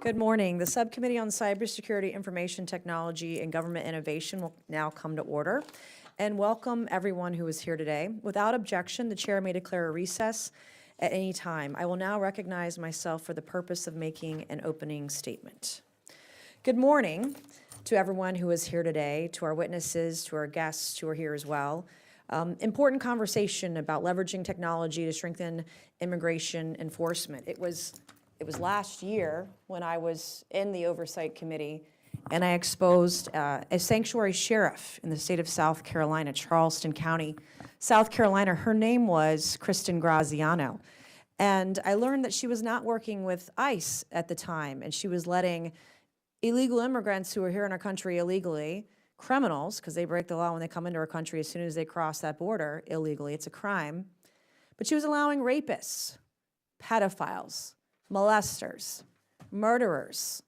Good morning. The Subcommittee on Cybersecurity, Information Technology, and Government Innovation will now come to order. And welcome everyone who is here today. Without objection, the chair may declare a recess at any time. I will now recognize myself for the purpose of making an opening statement. Good morning to everyone who is here today, to our witnesses, to our guests who are here as well. Important conversation about leveraging technology to strengthen immigration enforcement. It was last year when I was in the Oversight Committee and I exposed a sanctuary sheriff in the state of South Carolina, Charleston County, South Carolina. Her name was Kristen Graziano. And I learned that she was not working with ICE at the time, and she was letting illegal immigrants who are here in our country illegally, criminals, because they break the law when they come into our country as soon as they cross that border illegally, it's a crime, but she was allowing rapists, pedophiles, molesters, murderers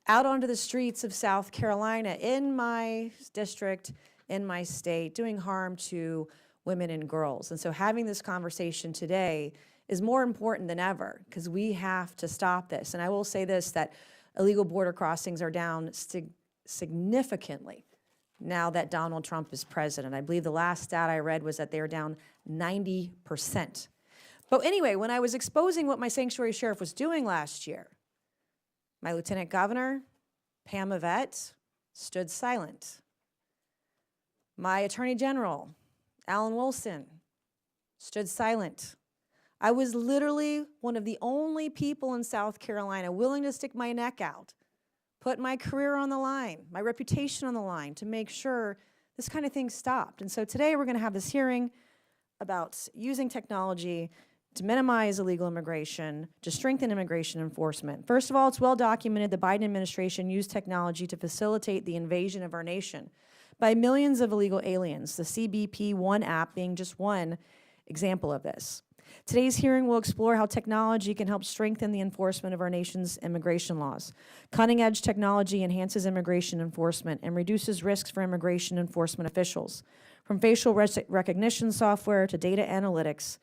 out onto the streets of South Carolina in my district, in my state, doing harm to women and girls. And so having this conversation today is more important than ever because we have to stop this. And I will say this, that illegal border crossings are down significantly now that Donald Trump is president. I believe the last stat I read was that they are down 90%. But anyway, when I was exposing what my sanctuary sheriff was doing last year, my lieutenant governor, Pam Yvette, stood silent. My attorney general, Alan Wilson, stood silent. I was literally one of the only people in South Carolina willing to stick my neck out, put my career on the line, my reputation on the line to make sure this kind of thing stopped. And so today we're going to have this hearing about using technology to minimize illegal immigration, to strengthen immigration enforcement. First of all, it's well documented the Biden administration used technology to facilitate the invasion of our nation by millions of illegal aliens, the CBP One app being just one example of this. Today's hearing will explore how technology can help strengthen the enforcement of our nation's immigration laws. Cutting-edge technology enhances immigration enforcement and reduces risks for immigration enforcement officials. From facial recognition software to data analytics,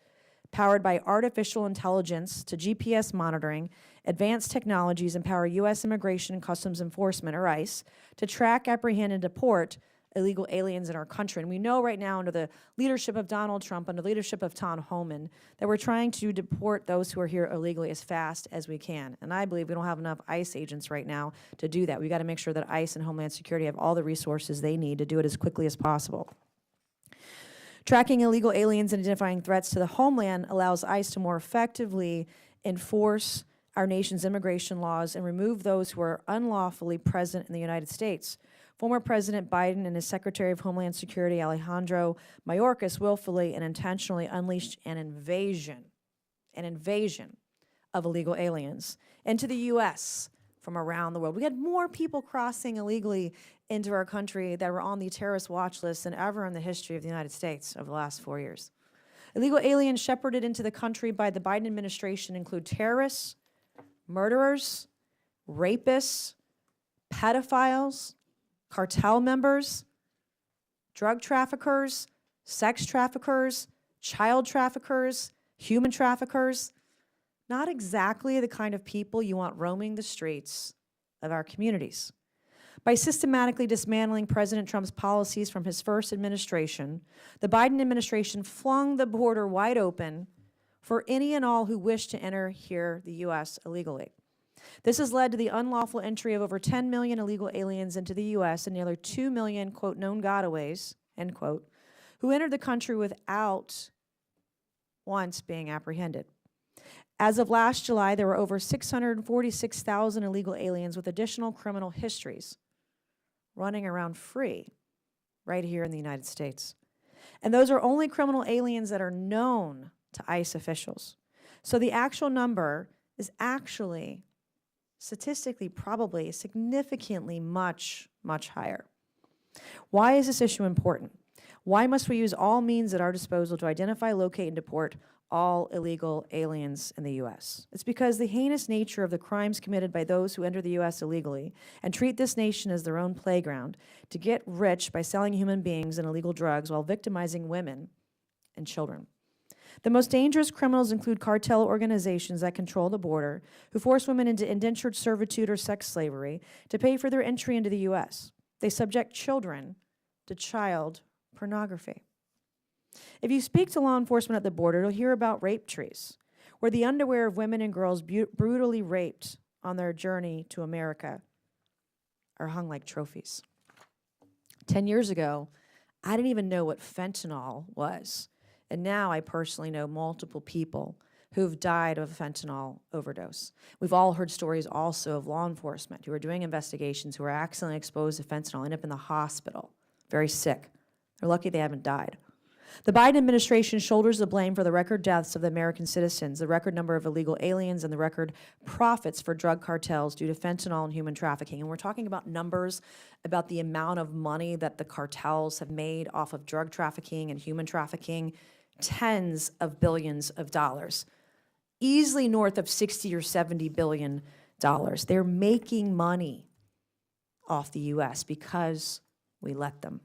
powered by artificial intelligence to GPS monitoring, advanced technologies empower U.S. Immigration and Customs Enforcement, or ICE, to track, apprehend, and deport illegal aliens in our country. And we know right now under the leadership of Donald Trump, under the leadership of Tom Homan, that we're trying to deport those who are here illegally as fast as we can. And I believe we don't have enough ICE agents right now to do that. We've got to make sure that ICE and Homeland Security have all the resources they need to do it as quickly as possible. Tracking illegal aliens and identifying threats to the homeland allows ICE to more effectively enforce our nation's immigration laws and remove those who are unlawfully present in the United States. Former President Biden and his Secretary of Homeland Security, Alejandro Mayorkas, willfully and intentionally unleashed an invasion of illegal aliens into the U.S. from around the world. We had more people crossing illegally into our country that were on the terrorist watch list than ever in the history of the United States over the last 4 years. Illegal aliens shepherded into the country by the Biden administration include terrorists, murderers, rapists, pedophiles, cartel members, drug traffickers, sex traffickers, child traffickers, human traffickers. Not exactly the kind of people you want roaming the streets of our communities. By systematically dismantling President Trump's policies from his first administration, the Biden administration flung the border wide open for any and all who wish to enter here the U.S. illegally. This has led to the unlawful entry of over 10 million illegal aliens into the U.S. and nearly 2 million, quote, known gotaways, end quote, who entered the country without once being apprehended. As of last July, there were over 646,000 illegal aliens with additional criminal histories running around free right here in the United States. And those are only criminal aliens that are known to ICE officials. So the actual number is actually statistically probably significantly much, much higher. Why is this issue important? Why must we use all means at our disposal to identify, locate, and deport all illegal aliens in the U.S.? It's because the heinous nature of the crimes committed by those who enter the U.S. illegally and treat this nation as their own playground to get rich by selling human beings and illegal drugs while victimizing women and children. The most dangerous criminals include cartel organizations that control the border, who force women into indentured servitude or sex slavery to pay for their entry into the U.S. They subject children to child pornography. If you speak to law enforcement at the border, you'll hear about rape trees, where the underwear of women and girls brutally raped on their journey to America are hung like trophies. 10 years ago, I didn't even know what fentanyl was. And now I personally know multiple people who've died of a fentanyl overdose. We've all heard stories also of law enforcement who are doing investigations who are accidentally exposed to fentanyl, end up in the hospital, very sick. They're lucky they haven't died. The Biden administration shoulders the blame for the record deaths of the American citizens, the record number of illegal aliens, and the record profits for drug cartels due to fentanyl and human trafficking. And we're talking about numbers, about the amount of money that the cartels have made off of drug trafficking and human trafficking, tens of billions of dollars, easily north of 60 or 70 billion dollars. They're making money off the U.S. because we let them.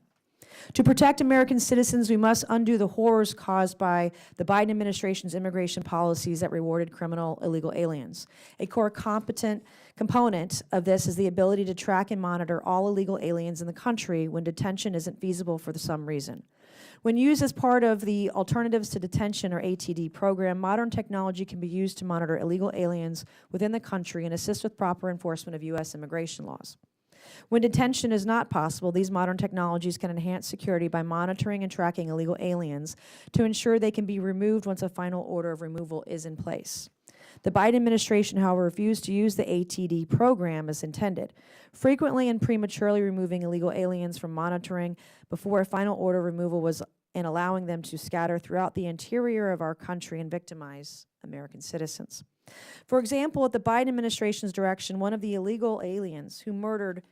To protect American citizens, we must undo the horrors caused by the Biden administration's immigration policies that rewarded criminal illegal aliens. A core component of this is the ability to track and monitor all illegal aliens in the country when detention isn't feasible for some reason. When used as part of the Alternatives to Detention, or ATD program, modern technology can be used to monitor illegal aliens within the country and assist with proper enforcement of U.S. immigration laws. When detention is not possible, these modern technologies can enhance security by monitoring and tracking illegal aliens to ensure they can be removed once a final order of removal is in place. The Biden administration, however, refused to use the ATD program as intended, frequently and prematurely removing illegal aliens from monitoring before a final order of removal was, and allowing them to scatter throughout the interior of our country and victimize American citizens. For example, at the Biden administration's direction, one of the illegal aliens who murdered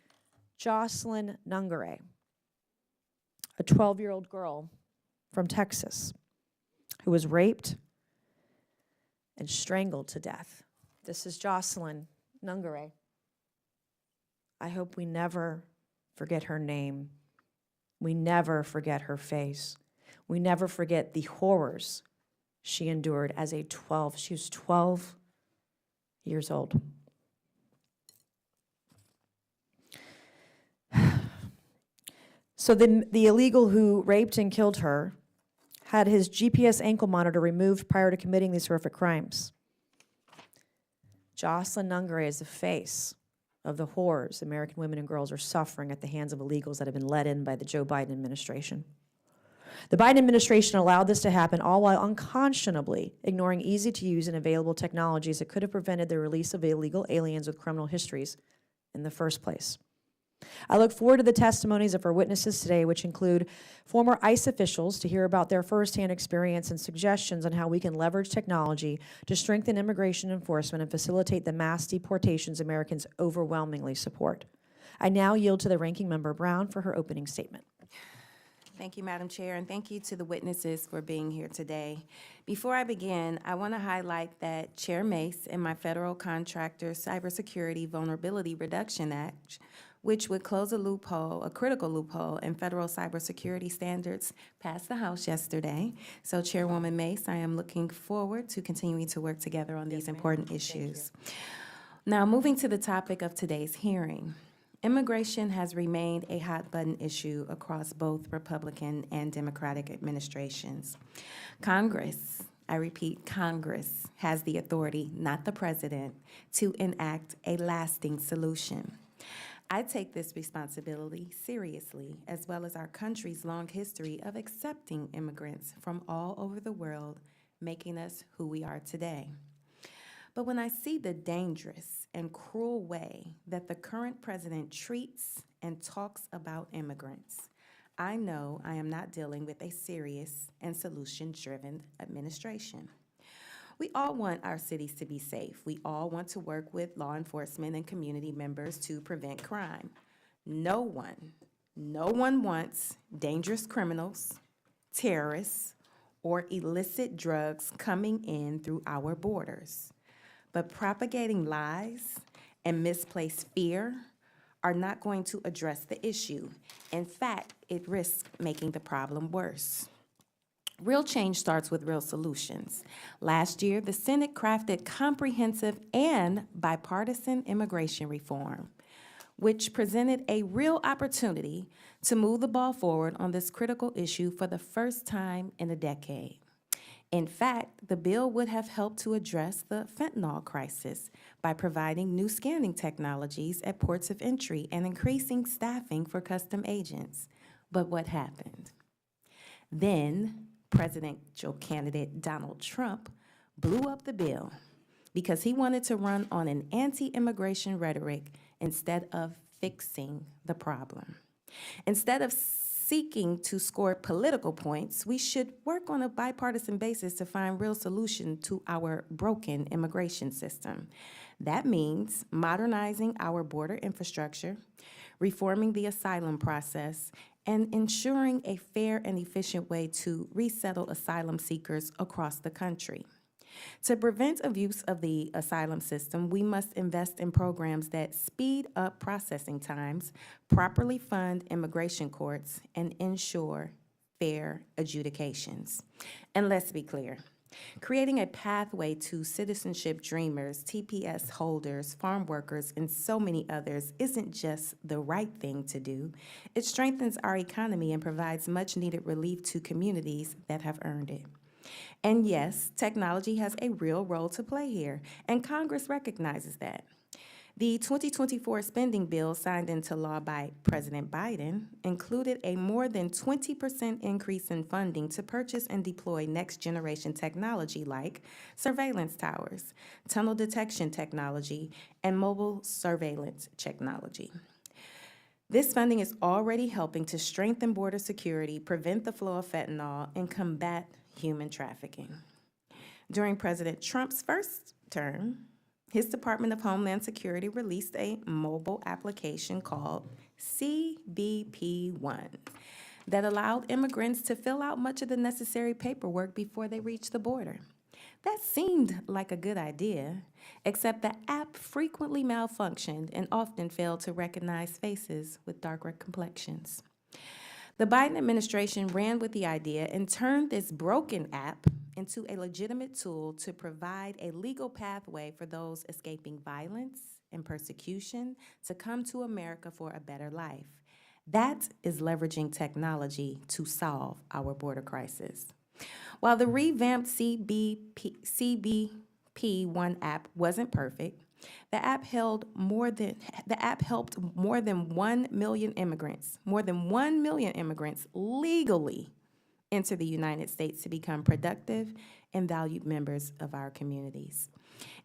Jocelyn Nungare, a 12-year-old girl from Texas, who was raped and strangled to death. This is Jocelyn Nungare. I hope we never forget her name. We never forget her face. We never forget the horrors she endured as she was 12 years old. So the illegal who raped and killed her had his GPS ankle monitor removed prior to committing these horrific crimes. Jocelyn Nungare is the face of the horrors American women and girls are suffering at the hands of illegals that have been let in by the Joe Biden administration. The Biden administration allowed this to happen, all while unconscionably ignoring easy-to-use and available technologies that could have prevented the release of illegal aliens with criminal histories in the first place. I look forward to the testimonies of our witnesses today, which include former ICE officials, to hear about their firsthand experience and suggestions on how we can leverage technology to strengthen immigration enforcement and facilitate the mass deportations Americans overwhelmingly support. I now yield to the Ranking Member Brown for her opening statement. Thank you, Madam Chair, and thank you to the witnesses for being here today. Before I begin, I want to highlight that Chair Mace and my Federal Contractor Cybersecurity Vulnerability Reduction Act, which would close a critical loophole in federal cybersecurity standards, passed the House yesterday. So, Chairwoman Mace, I am looking forward to continuing to work together on these important issues. Now, moving to the topic of today's hearing. Immigration has remained a hot-button issue across both Republican and Democratic administrations. Congress, I repeat, Congress has the authority, not the president, to enact a lasting solution. I take this responsibility seriously, as well as our country's long history of accepting immigrants from all over the world, making us who we are today. But when I see the dangerous and cruel way that the current president treats and talks about immigrants, I know I am not dealing with a serious and solution-driven administration. We all want our cities to be safe. We all want to work with law enforcement and community members to prevent crime. No one wants dangerous criminals, terrorists, or illicit drugs coming in through our borders. But propagating lies and misplaced fear are not going to address the issue. In fact, it risks making the problem worse. Real change starts with real solutions. Last year, the Senate crafted comprehensive and bipartisan immigration reform, which presented a real opportunity to move the ball forward on this critical issue for the first time in a decade. In fact, the bill would have helped to address the fentanyl crisis by providing new scanning technologies at ports of entry and increasing staffing for custom agents. But what happened? Then, presidential candidate Donald Trump blew up the bill because he wanted to run on an anti-immigration rhetoric instead of fixing the problem. Instead of seeking to score political points, we should work on a bipartisan basis to find real solution to our broken immigration system. That means modernizing our border infrastructure, reforming the asylum process, and ensuring a fair and efficient way to resettle asylum seekers across the country. To prevent abuse of the asylum system, we must invest in programs that speed up processing times, properly fund immigration courts, and ensure fair adjudications. And let's be clear, creating a pathway to citizenship dreamers, TPS holders, farm workers, and so many others isn't just the right thing to do. It strengthens our economy and provides much-needed relief to communities that have earned it. And yes, technology has a real role to play here, and Congress recognizes that. The 2024 spending bill signed into law by President Biden included a more than 20% increase in funding to purchase and deploy next-generation technology like surveillance towers, tunnel detection technology, and mobile surveillance technology. This funding is already helping to strengthen border security, prevent the flow of fentanyl, and combat human trafficking. During President Trump's first term, his Department of Homeland Security released a mobile application called CBP-1 that allowed immigrants to fill out much of the necessary paperwork before they reached the border. That seemed like a good idea, except the app frequently malfunctioned and often failed to recognize faces with darker complexions. The Biden administration ran with the idea and turned this broken app into a legitimate tool to provide a legal pathway for those escaping violence and persecution to come to America for a better life. That is leveraging technology to solve our border crisis. While the revamped CBP-1 app wasn't perfect, the app helped more than 1 million immigrants, legally enter the United States to become productive and valued members of our communities.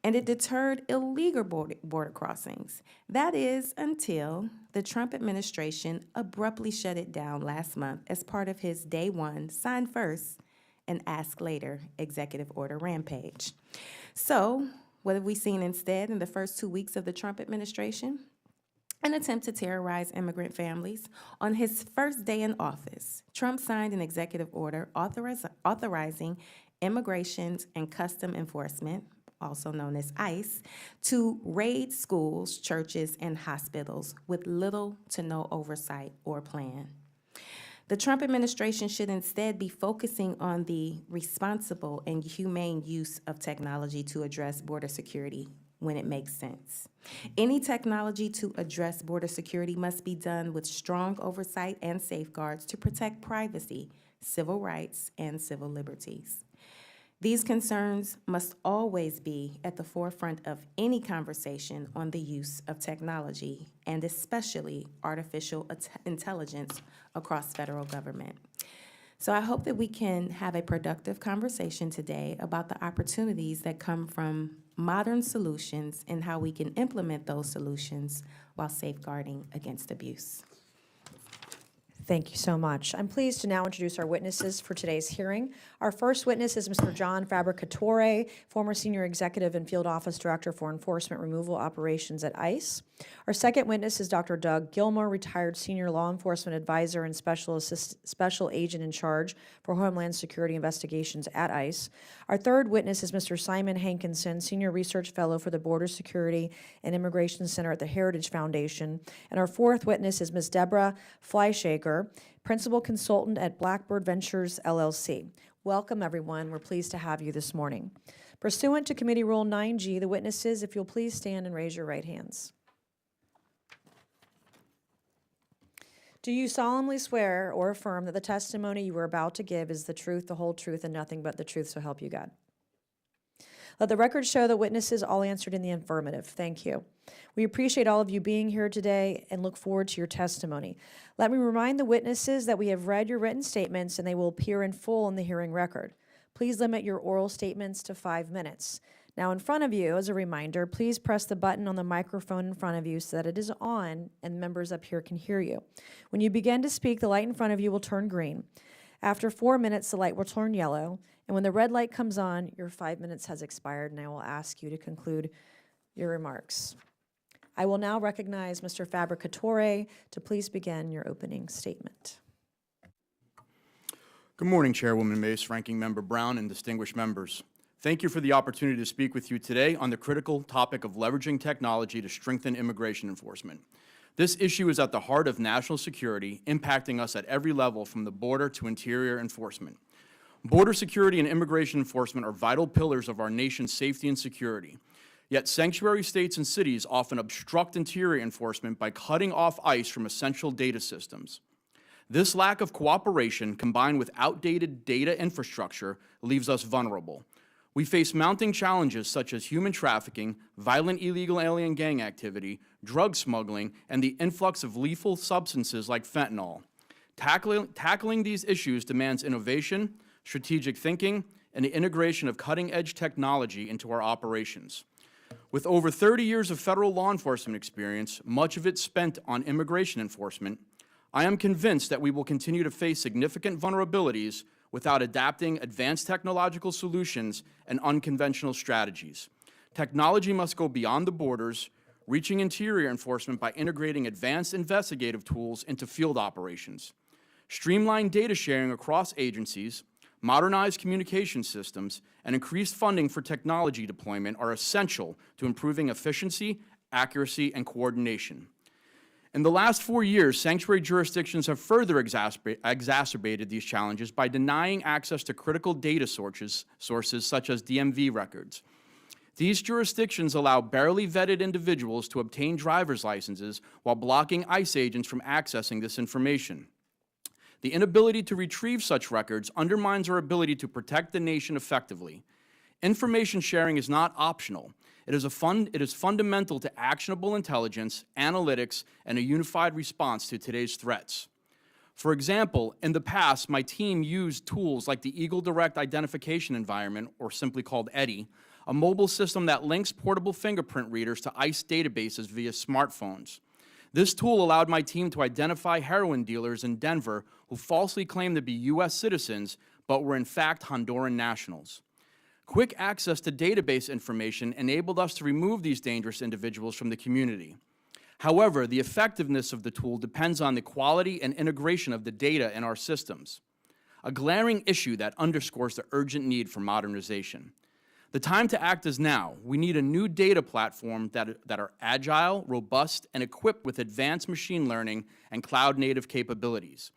And it deterred illegal border crossings. That is until the Trump administration abruptly shut it down last month as part of his day one, sign first, and ask later executive order rampage. So, what have we seen instead in the first 2 weeks of the Trump administration? An attempt to terrorize immigrant families. On his first day in office, Trump signed an executive order authorizing Immigration and Customs Enforcement, also known as ICE, to raid schools, churches, and hospitals with little to no oversight or plan. The Trump administration should instead be focusing on the responsible and humane use of technology to address border security when it makes sense. Any technology to address border security must be done with strong oversight and safeguards to protect privacy, civil rights, and civil liberties. These concerns must always be at the forefront of any conversation on the use of technology, and especially artificial intelligence across federal government. So I hope that we can have a productive conversation today about the opportunities that come from modern solutions and how we can implement those solutions while safeguarding against abuse. Thank you so much. I'm pleased to now introduce our witnesses for today's hearing. Our first witness is Mr. John Fabricatore, former Senior Executive and Field Office Director for Enforcement Removal Operations at ICE. Our second witness is Dr. Doug Gilmore, retired Senior Law Enforcement Advisor and Special Agent in Charge for Homeland Security Investigations at ICE. Our third witness is Mr. Simon Hankinson, Senior Research Fellow for the Border Security and Immigration Center at the Heritage Foundation. And our fourth witness is Ms. Deborah Fleischaker, Principal Consultant at Blackbird Ventures, LLC. Welcome, everyone. We're pleased to have you this morning. Pursuant to Committee Rule 9G, the witnesses, if you'll please stand and raise your right hands. Do you solemnly swear or affirm that the testimony you are about to give is the truth, the whole truth, and nothing but the truth, so help you God? Let the record show that witnesses all answered in the affirmative. Thank you. We appreciate all of you being here today and look forward to your testimony. Let me remind the witnesses that we have read your written statements and they will appear in full in the hearing record. Please limit your oral statements to 5 minutes. Now, in front of you, as a reminder, please press the button on the microphone in front of you so that it is on and members up here can hear you. When you begin to speak, the light in front of you will turn green. After 4 minutes, the light will turn yellow. And when the red light comes on, your 5 minutes has expired, and I will ask you to conclude your remarks. I will now recognize Mr. Fabricatore to please begin your opening statement. Good morning, Chairwoman Mace, Ranking Member Brown, and distinguished members. Thank you for the opportunity to speak with you today on the critical topic of leveraging technology to strengthen immigration enforcement. This issue is at the heart of national security, impacting us at every level from the border to interior enforcement. Border security and immigration enforcement are vital pillars of our nation's safety and security. Yet sanctuary states and cities often obstruct interior enforcement by cutting off ICE from essential data systems. This lack of cooperation, combined with outdated data infrastructure, leaves us vulnerable. We face mounting challenges such as human trafficking, violent illegal alien gang activity, drug smuggling, and the influx of lethal substances like fentanyl. Tackling these issues demands innovation, strategic thinking, and the integration of cutting-edge technology into our operations. With over 30 years of federal law enforcement experience, much of it spent on immigration enforcement, I am convinced that we will continue to face significant vulnerabilities without adapting advanced technological solutions and unconventional strategies. Technology must go beyond the borders, reaching interior enforcement by integrating advanced investigative tools into field operations. Streamlined data sharing across agencies, modernized communication systems, and increased funding for technology deployment are essential to improving efficiency, accuracy, and coordination. In the last 4 years, sanctuary jurisdictions have further exacerbated these challenges by denying access to critical data sources such as DMV records. These jurisdictions allow barely vetted individuals to obtain driver's licenses while blocking ICE agents from accessing this information. The inability to retrieve such records undermines our ability to protect the nation effectively. Information sharing is not optional. It is fundamental to actionable intelligence, analytics, and a unified response to today's threats. For example, in the past, my team used tools like the Eagle Direct Identification Environment, or simply called EDI, a mobile system that links portable fingerprint readers to ICE databases via smartphones. This tool allowed my team to identify heroin dealers in Denver who falsely claimed to be U.S. citizens, but were in fact Honduran nationals. Quick access to database information enabled us to remove these dangerous individuals from the community. However, the effectiveness of the tool depends on the quality and integration of the data in our systems, a glaring issue that underscores the urgent need for modernization. The time to act is now. We need a new data platform that are agile, robust, and equipped with advanced machine learning and cloud-native capabilities.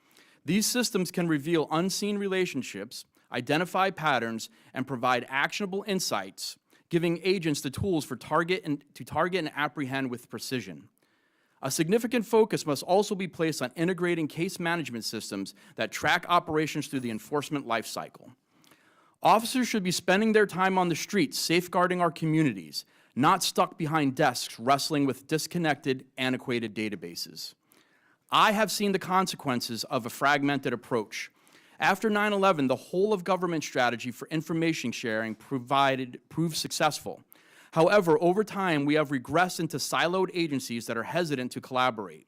These systems can reveal unseen relationships, identify patterns, and provide actionable insights, giving agents the tools to target and apprehend with precision. A significant focus must also be placed on integrating case management systems that track operations through the enforcement lifecycle. Officers should be spending their time on the streets, safeguarding our communities, not stuck behind desks wrestling with disconnected, antiquated databases. I have seen the consequences of a fragmented approach. After 9/11, the whole of government strategy for information sharing proved successful. However, over time, we have regressed into siloed agencies that are hesitant to collaborate.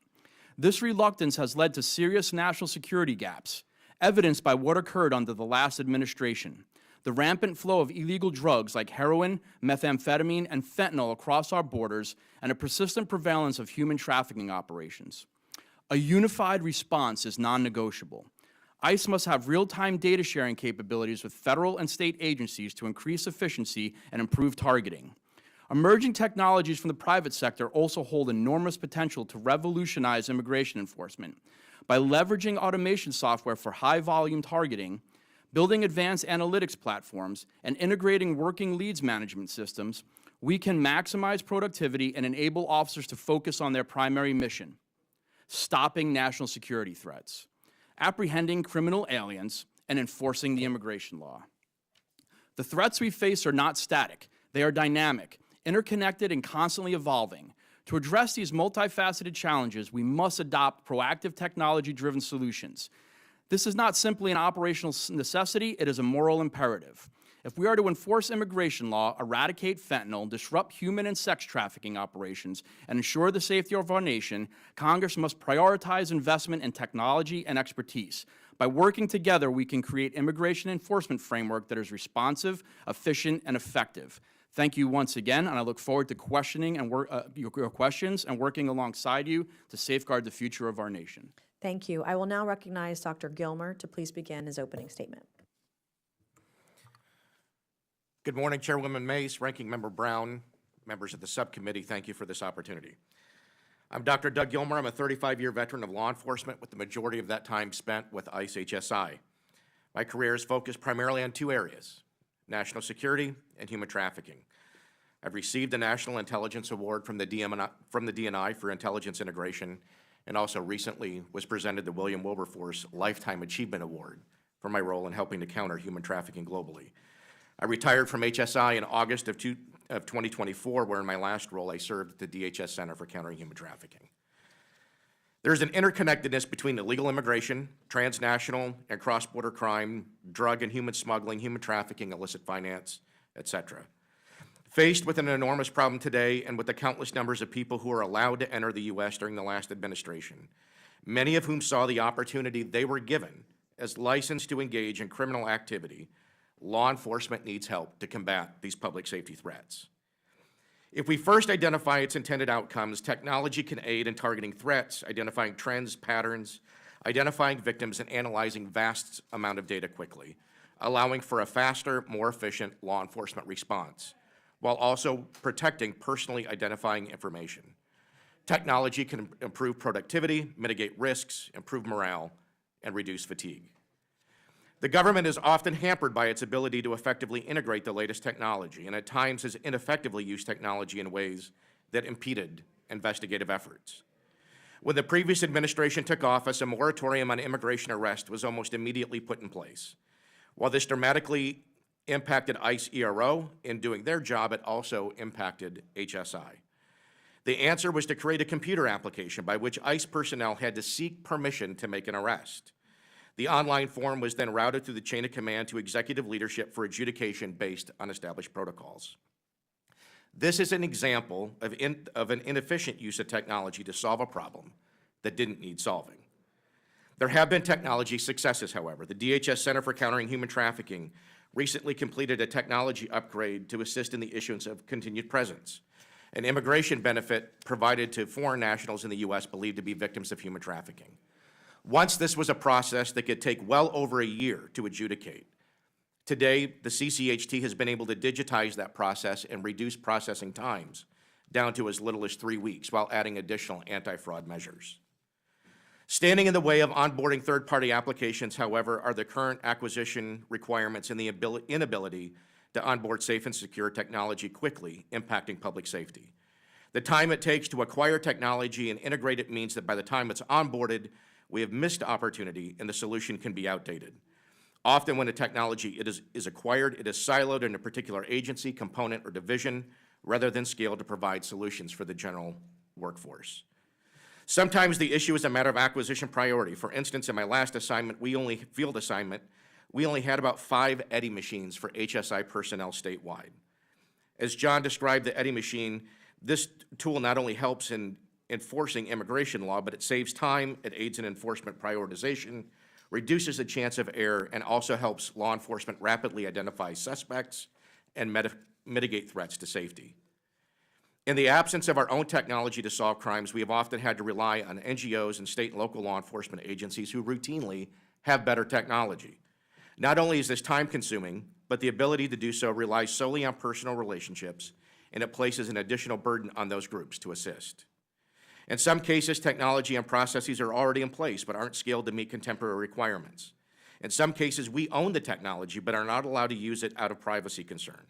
This reluctance has led to serious national security gaps, evidenced by what occurred under the last administration. The rampant flow of illegal drugs like heroin, methamphetamine, and fentanyl across our borders, and a persistent prevalence of human trafficking operations. A unified response is non-negotiable. ICE must have real-time data sharing capabilities with federal and state agencies to increase efficiency and improve targeting. Emerging technologies from the private sector also hold enormous potential to revolutionize immigration enforcement. By leveraging automation software for high-volume targeting, Building advanced analytics platforms and integrating working leads management systems, we can maximize productivity and enable officers to focus on their primary mission: stopping national security threats, apprehending criminal aliens, and enforcing the immigration law. The threats we face are not static. They are dynamic, interconnected, and constantly evolving. To address these multifaceted challenges, we must adopt proactive technology-driven solutions. This is not simply an operational necessity, it is a moral imperative. If we are to enforce immigration law, eradicate fentanyl, disrupt human and sex trafficking operations, and ensure the safety of our nation, Congress must prioritize investment in technology and expertise. By working together, we can create immigration enforcement framework that is responsive, efficient, and effective. Thank you once again, and I look forward to questioning and your questions and working alongside you to safeguard the future of our nation. Thank you. I will now recognize Dr. Gilmer to please begin his opening statement. Good morning, Chairwoman Mace, Ranking Member Brown, members of the subcommittee. Thank you for this opportunity. I'm Dr. Doug Gilmer. I'm a 35-year veteran of law enforcement with the majority of that time spent with ICE HSI. My career is focused primarily on two areas: national security and human trafficking. I've received the National Intelligence Award from the DNI for intelligence integration, and also recently was presented the William Wilberforce Lifetime Achievement Award for my role in helping to counter human trafficking globally. I retired from HSI in August of 2024, where in my last role I served at the DHS Center for Countering Human Trafficking. There's an interconnectedness between illegal immigration, transnational and cross-border crime, drug and human smuggling, human trafficking, illicit finance, etc. Faced with an enormous problem today and with the countless numbers of people who are allowed to enter the U.S. during the last administration, many of whom saw the opportunity they were given as licensed to engage in criminal activity, law enforcement needs help to combat these public safety threats. If we first identify its intended outcomes, technology can aid in targeting threats, identifying trends, patterns, identifying victims, and analyzing vast amount of data quickly, allowing for a faster, more efficient law enforcement response, while also protecting personally identifying information. Technology can improve productivity, mitigate risks, improve morale, and reduce fatigue. The government is often hampered by its ability to effectively integrate the latest technology, and at times has ineffectively used technology in ways that impeded investigative efforts. When the previous administration took office, a moratorium on immigration arrest was almost immediately put in place. While this dramatically impacted ICE ERO in doing their job, it also impacted HSI. The answer was to create a computer application by which ICE personnel had to seek permission to make an arrest. The online form was then routed through the chain of command to executive leadership for adjudication based on established protocols. This is an example of an inefficient use of technology to solve a problem that didn't need solving. There have been technology successes, however. The DHS Center for Countering Human Trafficking recently completed a technology upgrade to assist in the issuance of continued presence, an immigration benefit provided to foreign nationals in the U.S. believed to be victims of human trafficking. Once this was a process that could take well over a year to adjudicate. Today, the CCHT has been able to digitize that process and reduce processing times down to as little as 3 weeks while adding additional anti-fraud measures. Standing in the way of onboarding third-party applications, however, are the current acquisition requirements and the inability to onboard safe and secure technology quickly, impacting public safety. The time it takes to acquire technology and integrate it means that by the time it's onboarded, we have missed opportunity and the solution can be outdated. Often when a technology is acquired, it is siloed in a particular agency, component, or division, rather than scaled to provide solutions for the general workforce. Sometimes the issue is a matter of acquisition priority. For instance, in my last assignment, we only had about 5 Eddy machines for HSI personnel statewide. As John described the Eddy machine, this tool not only helps in enforcing immigration law, but it saves time, it aids in enforcement prioritization, reduces the chance of error, and also helps law enforcement rapidly identify suspects and mitigate threats to safety. In the absence of our own technology to solve crimes, we have often had to rely on NGOs and state and local law enforcement agencies who routinely have better technology. Not only is this time-consuming, but the ability to do so relies solely on personal relationships, and it places an additional burden on those groups to assist. In some cases, technology and processes are already in place but aren't scaled to meet contemporary requirements. In some cases, we own the technology but are not allowed to use it out of privacy concern.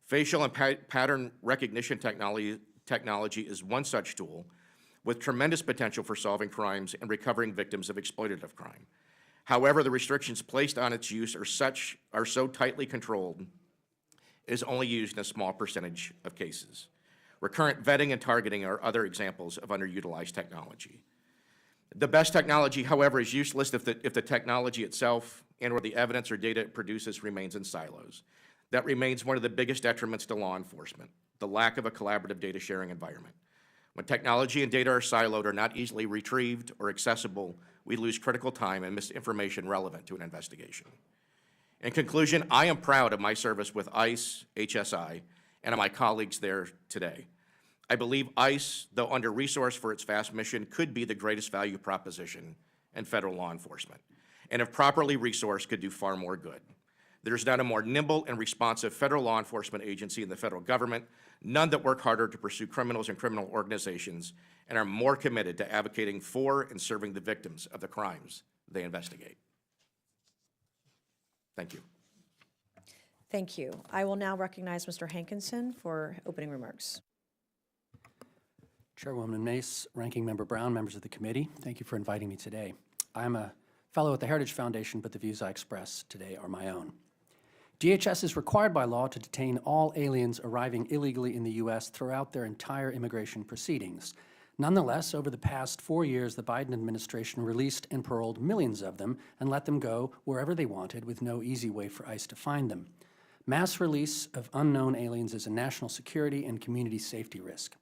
Facial and pattern recognition technology is one such tool with tremendous potential for solving crimes and recovering victims of exploitative crime. However, the restrictions placed on its use are so tightly controlled, it is only used in a small percentage of cases. Recurrent vetting and targeting are other examples of underutilized technology. The best technology, however, is useless if the technology itself and/or the evidence or data it produces remains in silos. That remains one of the biggest detriments to law enforcement, the lack of a collaborative data sharing environment. When technology and data are siloed or not easily retrieved or accessible, we lose critical time and miss information relevant to an investigation. In conclusion, I am proud of my service with ICE, HSI, and of my colleagues there today. I believe ICE, though under-resourced for its vast mission, could be the greatest value proposition in federal law enforcement, and if properly resourced, could do far more good. There's not a more nimble and responsive federal law enforcement agency in the federal government, none that work harder to pursue criminals and criminal organizations, and are more committed to advocating for and serving the victims of the crimes they investigate. Thank you. Thank you. I will now recognize Mr. Hankinson for opening remarks. Chairwoman Mace, Ranking Member Brown, members of the committee, thank you for inviting me today. I'm a fellow at the Heritage Foundation, but the views I express today are my own. DHS is required by law to detain all aliens arriving illegally in the U.S. throughout their entire immigration proceedings. Nonetheless, over the past 4 years, the Biden administration released and paroled millions of them and let them go wherever they wanted with no easy way for ICE to find them. Mass release of unknown aliens is a national security and community safety risk.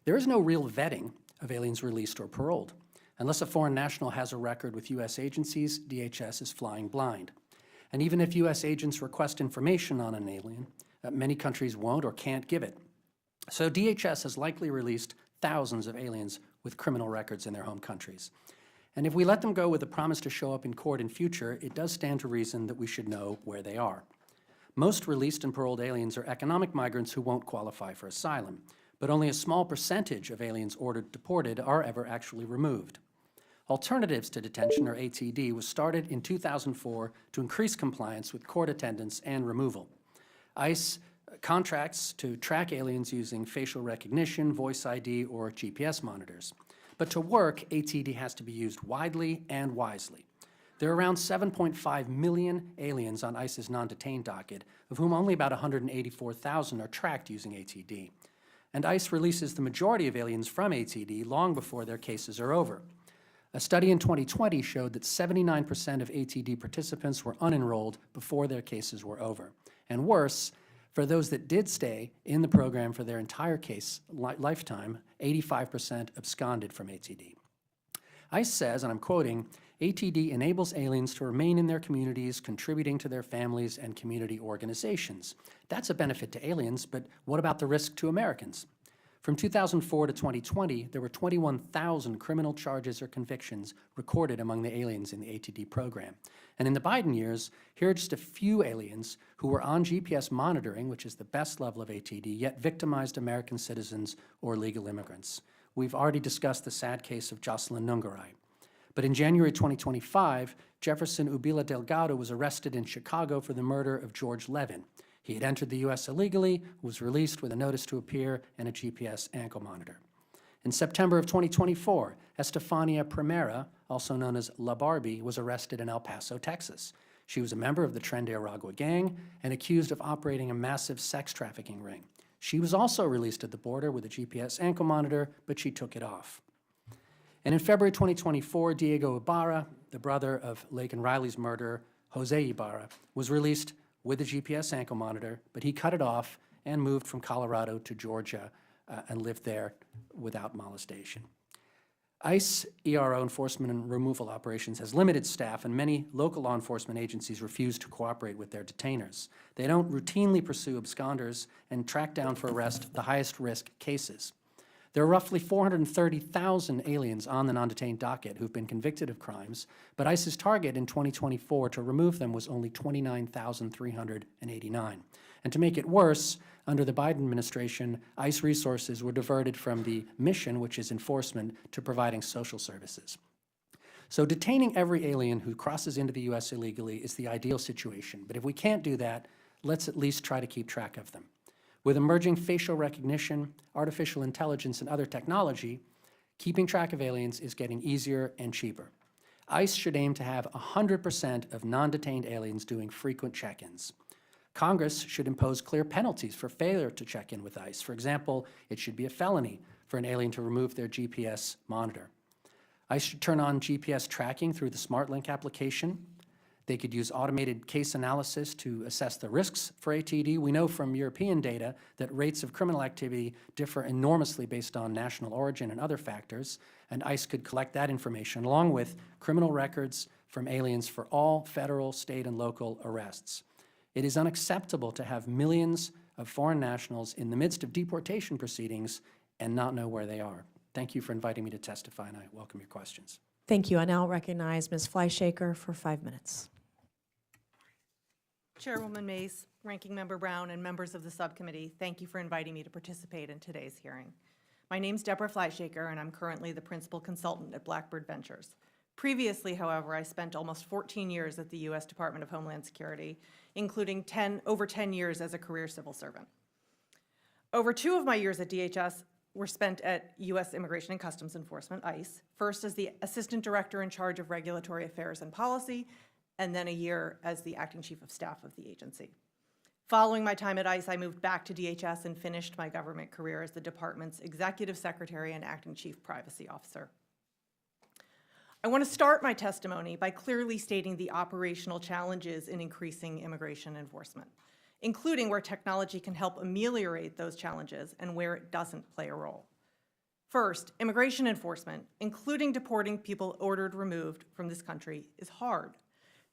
There is no real vetting of aliens released or paroled. Unless a foreign national has a record with U.S. agencies, DHS is flying blind. And even if U.S. agents request information on an alien, many countries won't or can't give it. So DHS has likely released thousands of aliens with criminal records in their home countries. And if we let them go with a promise to show up in court in future, it does stand to reason that we should know where they are. Most released and paroled aliens are economic migrants who won't qualify for asylum, but only a small percentage of aliens ordered deported are ever actually removed. Alternatives to Detention, or ATD, was started in 2004 to increase compliance with court attendance and removal. ICE contracts to track aliens using facial recognition, voice ID, or GPS monitors. But to work, ATD has to be used widely and wisely. There are around 7.5 million aliens on ICE's non-detained docket, of whom only about 184,000 are tracked using ATD. And ICE releases the majority of aliens from ATD long before their cases are over. A study in 2020 showed that 79% of ATD participants were unenrolled before their cases were over. And worse, for those that did stay in the program for their entire case lifetime, 85% absconded from ATD. ICE says, and I'm quoting, ATD enables aliens to remain in their communities, contributing to their families and community organizations. That's a benefit to aliens, but what about the risk to Americans? From 2004 to 2020, there were 21,000 criminal charges or convictions recorded among the aliens in the ATD program. And in the Biden years, here are just a few aliens who were on GPS monitoring, which is the best level of ATD, yet victimized American citizens or legal immigrants. We've already discussed the sad case of Jocelyn Nungaray. But in January 2025, Jefferson Ubila Delgado was arrested in Chicago for the murder of George Levin. He had entered the U.S. illegally, was released with a notice to appear and a GPS ankle monitor. In September of 2024, Estefania Primera, also known as La Barbie, was arrested in El Paso, Texas. She was a member of the Tren de Aragua gang and accused of operating a massive sex trafficking ring. She was also released at the border with a GPS ankle monitor, but she took it off. And in February 2024, Diego Ibarra, the brother of Laken Riley's murderer, Jose Ibarra, was released with a GPS ankle monitor, but he cut it off and moved from Colorado to Georgia and lived there without molestation. ICE ERO enforcement and removal operations has limited staff, and many local law enforcement agencies refuse to cooperate with their detainers. They don't routinely pursue absconders and track down for arrest the highest risk cases. There are roughly 430,000 aliens on the non-detained docket who've been convicted of crimes, but ICE's target in 2024 to remove them was only 29,389. And to make it worse, under the Biden administration, ICE resources were diverted from the mission, which is enforcement, to providing social services. So detaining every alien who crosses into the U.S. illegally is the ideal situation. But if we can't do that, let's at least try to keep track of them. With emerging facial recognition, artificial intelligence, and other technology, keeping track of aliens is getting easier and cheaper. ICE should aim to have 100% of non-detained aliens doing frequent check-ins. Congress should impose clear penalties for failure to check in with ICE. For example, it should be a felony for an alien to remove their GPS monitor. ICE should turn on GPS tracking through the SmartLink application. They could use automated case analysis to assess the risks for ATD. We know from European data that rates of criminal activity differ enormously based on national origin and other factors, and ICE could collect that information along with criminal records from aliens for all federal, state, and local arrests. It is unacceptable to have millions of foreign nationals in the midst of deportation proceedings and not know where they are. Thank you for inviting me to testify, and I welcome your questions. Thank you. I now recognize Ms. Fleischaker for 5 minutes. Chairwoman Mace, Ranking Member Brown, and members of the subcommittee, thank you for inviting me to participate in today's hearing. My name's Deborah Fleischaker, and I'm currently the principal consultant at Blackbird Ventures. Previously, however, I spent almost 14 years at the U.S. Department of Homeland Security, including over 10 years as a career civil servant. Over 2 of my years at DHS were spent at U.S. Immigration and Customs Enforcement, ICE, first as the Assistant Director in charge of Regulatory Affairs and Policy, and then a year as the Acting Chief of Staff of the agency. Following my time at ICE, I moved back to DHS and finished my government career as the department's Executive Secretary and Acting Chief Privacy Officer. I want to start my testimony by clearly stating the operational challenges in increasing immigration enforcement, including where technology can help ameliorate those challenges and where it doesn't play a role. First, immigration enforcement, including deporting people ordered removed from this country, is hard.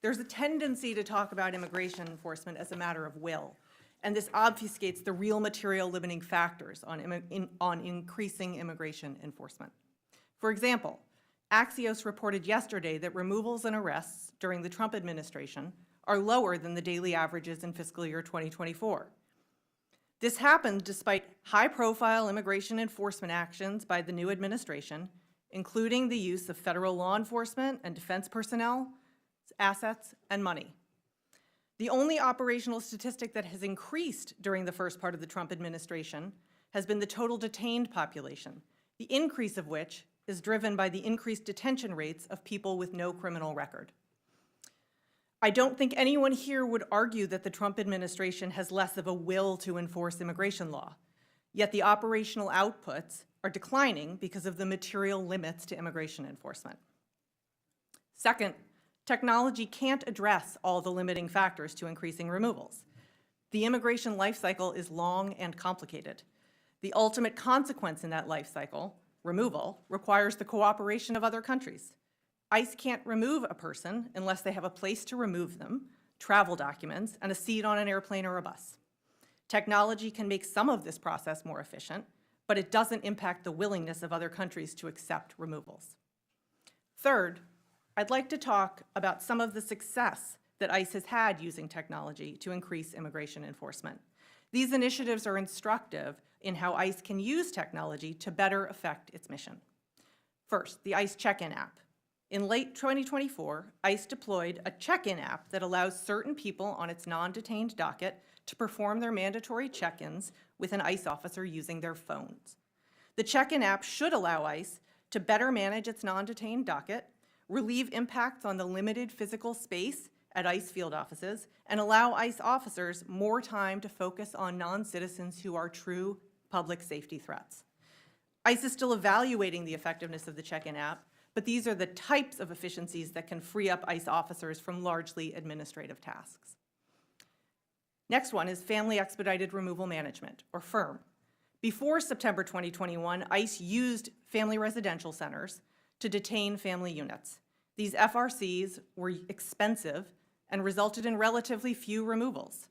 There's a tendency to talk about immigration enforcement as a matter of will, and this obfuscates the real material limiting factors on increasing immigration enforcement. For example, Axios reported yesterday that removals and arrests during the Trump administration are lower than the daily averages in fiscal year 2024. This happened despite high-profile immigration enforcement actions by the new administration, including the use of federal law enforcement and defense personnel, assets, and money. The only operational statistic that has increased during the first part of the Trump administration has been the total detained population, the increase of which is driven by the increased detention rates of people with no criminal record. I don't think anyone here would argue that the Trump administration has less of a will to enforce immigration law, yet the operational outputs are declining because of the material limits to immigration enforcement. Second, technology can't address all the limiting factors to increasing removals. The immigration life cycle is long and complicated. The ultimate consequence in that life cycle, removal, requires the cooperation of other countries. ICE can't remove a person unless they have a place to remove them, travel documents, and a seat on an airplane or a bus. Technology can make some of this process more efficient, but it doesn't impact the willingness of other countries to accept removals. Third, I'd like to talk about some of the success that ICE has had using technology to increase immigration enforcement. These initiatives are instructive in how ICE can use technology to better affect its mission. First, the ICE check-in app. In late 2024, ICE deployed a check-in app that allows certain people on its non-detained docket to perform their mandatory check-ins with an ICE officer using their phones. The check-in app should allow ICE to better manage its non-detained docket, relieve impacts on the limited physical space at ICE field offices, and allow ICE officers more time to focus on non-citizens who are true public safety threats. ICE is still evaluating the effectiveness of the check-in app, but these are the types of efficiencies that can free up ICE officers from largely administrative tasks. Next one is Family Expedited Removal Management, or FIRM. Before September 2021, ICE used family residential centers to detain family units. These FRCs were expensive and resulted in relatively few removals.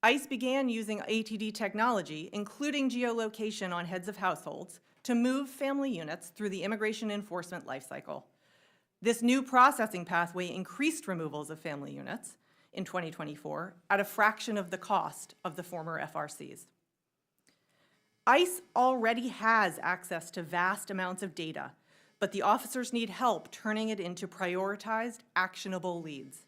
ICE began using ATD technology, including geolocation on heads of households, to move family units through the immigration enforcement lifecycle. This new processing pathway increased removals of family units in 2024 at a fraction of the cost of the former FRCs. ICE already has access to vast amounts of data, but the officers need help turning it into prioritized, actionable leads.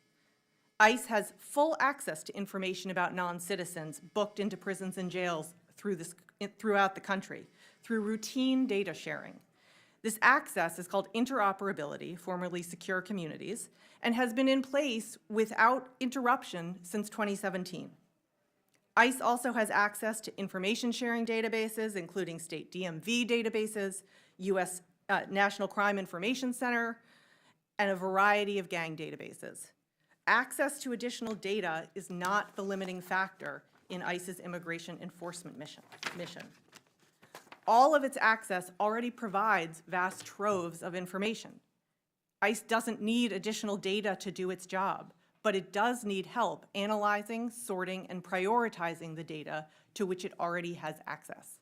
ICE has full access to information about non-citizens booked into prisons and jails throughout the country through routine data sharing. This access is called interoperability, formerly secure communities, and has been in place without interruption since 2017. ICE also has access to information sharing databases, including state DMV databases, U.S. National Crime Information Center, and a variety of gang databases. Access to additional data is not the limiting factor in ICE's immigration enforcement mission. All of its access already provides vast troves of information. ICE doesn't need additional data to do its job, but it does need help analyzing, sorting, and prioritizing the data to which it already has access.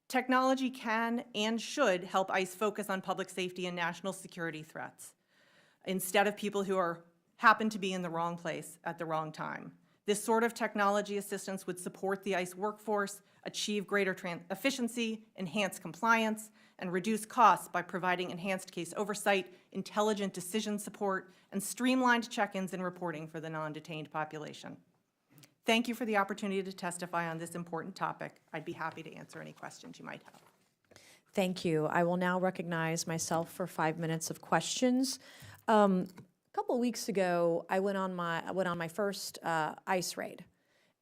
Technology can and should help ICE focus on public safety and national security threats, instead of people who happen to be in the wrong place at the wrong time. This sort of technology assistance would support the ICE workforce, achieve greater efficiency, enhance compliance, and reduce costs by providing enhanced case oversight, intelligent decision support, and streamlined check-ins and reporting for the non-detained population. Thank you for the opportunity to testify on this important topic. I'd be happy to answer any questions you might have. Thank you. I will now recognize myself for 5 minutes of questions. A couple of weeks ago, I went on my first ICE raid,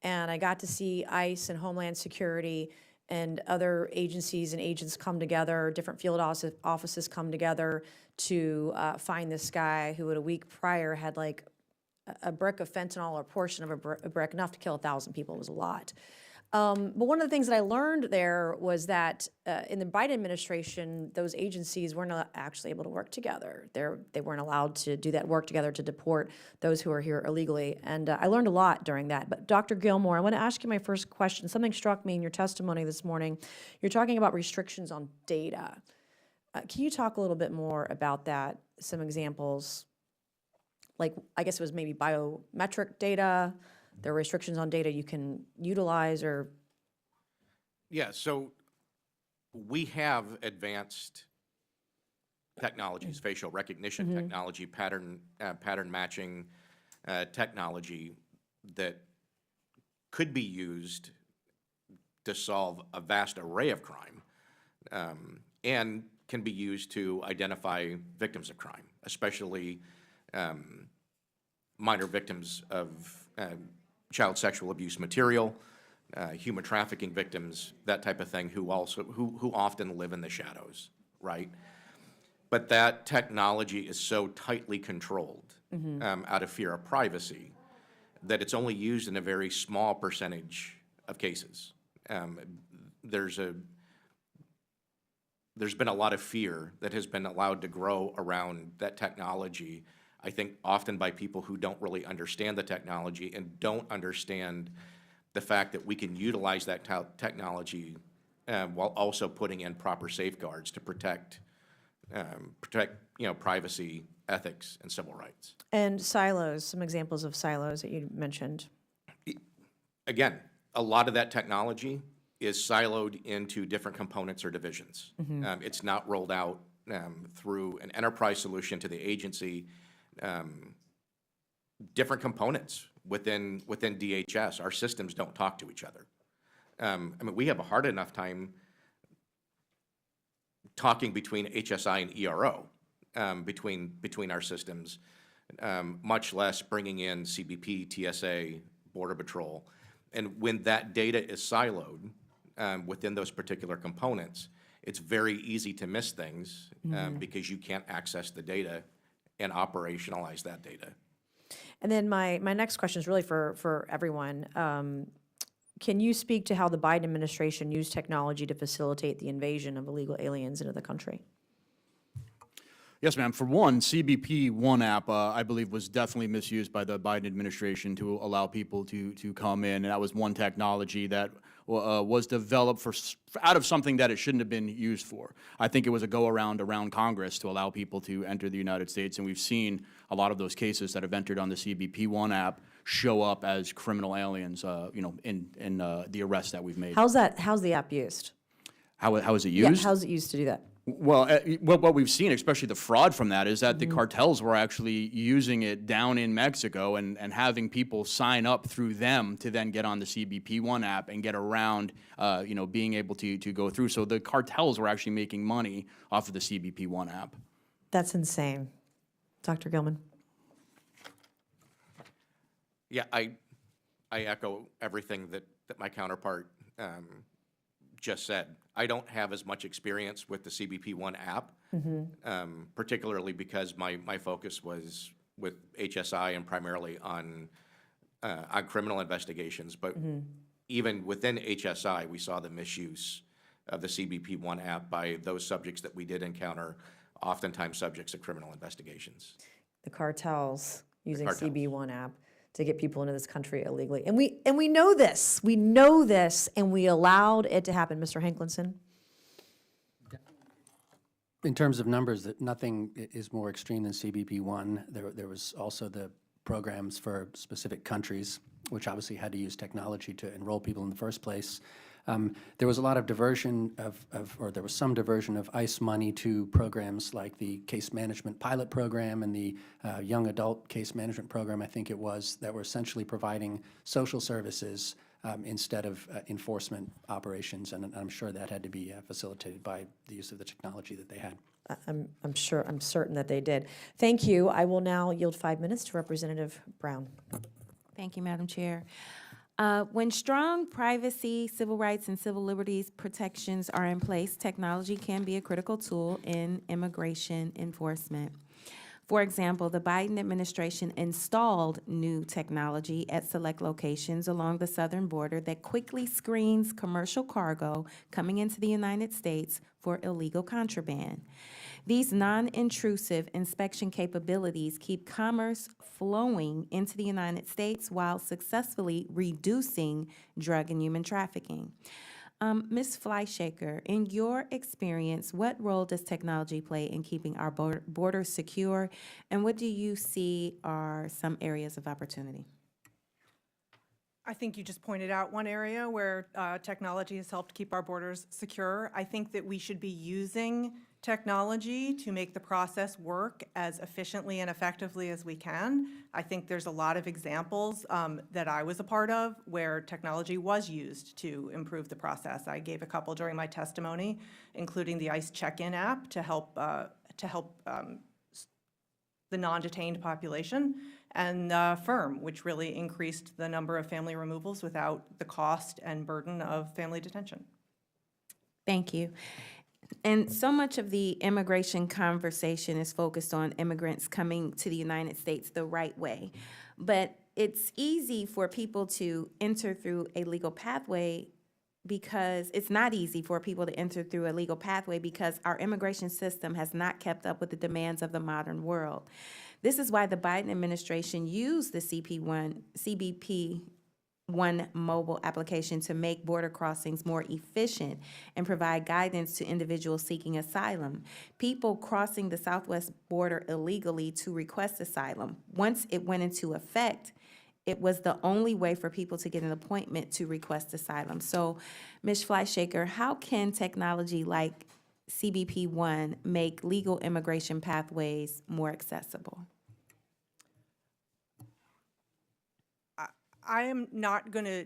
and I got to see ICE and Homeland Security and other agencies and agents come together, different field offices come together to find this guy who a week prior had like a brick of fentanyl or a portion of a brick, enough to kill 1,000 people. It was a lot. But one of the things that I learned there was that in the Biden administration, those agencies weren't actually able to work together. They weren't allowed to do that work together to deport those who are here illegally. And I learned a lot during that. But Dr. Gilmore, I want to ask you my first question. Something struck me in your testimony this morning. You're talking about restrictions on data. Can you talk a little bit more about that? Some examples, like I guess it was maybe biometric data. There are restrictions on data you can utilize or? Yeah, so we have advanced technologies, facial recognition technology, pattern matching technology that could be used to solve a vast array of crime and can be used to identify victims of crime, especially minor victims of child sexual abuse material, human trafficking victims, that type of thing, who often live in the shadows, right? But that technology is so tightly controlled out of fear of privacy that it's only used in a very small percentage of cases. There's been a lot of fear that has been allowed to grow around that technology, I think often by people who don't really understand the technology and don't understand the fact that we can utilize that technology while also putting in proper safeguards to protect privacy, ethics, and civil rights. And silos, some examples of silos that you mentioned. Again, a lot of that technology is siloed into different components or divisions. It's not rolled out through an enterprise solution to the agency. Different components within DHS, our systems don't talk to each other. I mean, we have a hard enough time talking between HSI and ERO, between our systems, much less bringing in CBP, TSA, Border Patrol. And when that data is siloed within those particular components, it's very easy to miss things because you can't access the data and operationalize that data. And then my next question is really for everyone. Can you speak to how the Biden administration used technology to facilitate the invasion of illegal aliens into the country? Yes, ma'am. For one, CBP One app, I believe, was definitely misused by the Biden administration to allow people to come in. And that was one technology that was developed out of something that it shouldn't have been used for. I think it was a go-around around Congress to allow people to enter the United States. And we've seen a lot of those cases that have entered on the CBP One app show up as criminal aliens, in the arrests that we've made. How's the app used? How is it used? Yeah, how's it used to do that? Well, what we've seen, especially the fraud from that, is that the cartels were actually using it down in Mexico and having people sign up through them to then get on the CBP One app and get around, being able to go through. So the cartels were actually making money off of the CBP One app. That's insane. Dr. Gilman? Yeah, I echo everything that my counterpart just said. I don't have as much experience with the CBP One app, particularly because my focus was with HSI and primarily on criminal investigations. But even within HSI, we saw the misuse of the CBP One app by those subjects that we did encounter, oftentimes subjects of criminal investigations. The cartels using cartels. CB1 app to get people into this country illegally. And we know this. We know this, and we allowed it to happen. Mr. Hanklinson? In terms of numbers, that nothing is more extreme than CBP One. There was also the programs for specific countries, which obviously had to use technology to enroll people in the first place. There was a lot of diversion or there was some diversion of ICE money to programs like the case management pilot program and the young adult case management program, I think it was, that were essentially providing social services instead of enforcement operations, and I'm sure that had to be facilitated by the use of the technology that they had. I'm certain that they did. Thank you. I will now yield 5 minutes to Representative Brown. Thank you, Madam Chair. When strong privacy, civil rights, and civil liberties protections are in place, technology can be a critical tool in immigration enforcement. For example, the Biden administration installed new technology at select locations along the southern border that quickly screens commercial cargo coming into the United States for illegal contraband. These non-intrusive inspection capabilities keep commerce flowing into the United States while successfully reducing drug and human trafficking. Ms. Fleischaker, in your experience, what role does technology play in keeping our borders secure, and what do you see are some areas of opportunity? I think you just pointed out one area where technology has helped keep our borders secure. I think that we should be using technology to make the process work as efficiently and effectively as we can. I think there's a lot of examples that I was a part of where technology was used to improve the process. I gave a couple during my testimony, including the ICE check-in app to help the non-detained population, and FIRM, which really increased the number of family removals without the cost and burden of family detention. Thank you. And so much of the immigration conversation is focused on immigrants coming to the United States the right way. But it's easy for people to enter through a legal pathway because it's not easy for people to enter through a legal pathway because our immigration system has not kept up with the demands of the modern world. This is why the Biden administration used the CBP One mobile application to make border crossings more efficient and provide guidance to individuals seeking asylum. People crossing the southwest border illegally to request asylum, once it went into effect, it was the only way for people to get an appointment to request asylum. So, Ms. Fleischaker, how can technology like CBP One make legal immigration pathways more accessible? I am not going to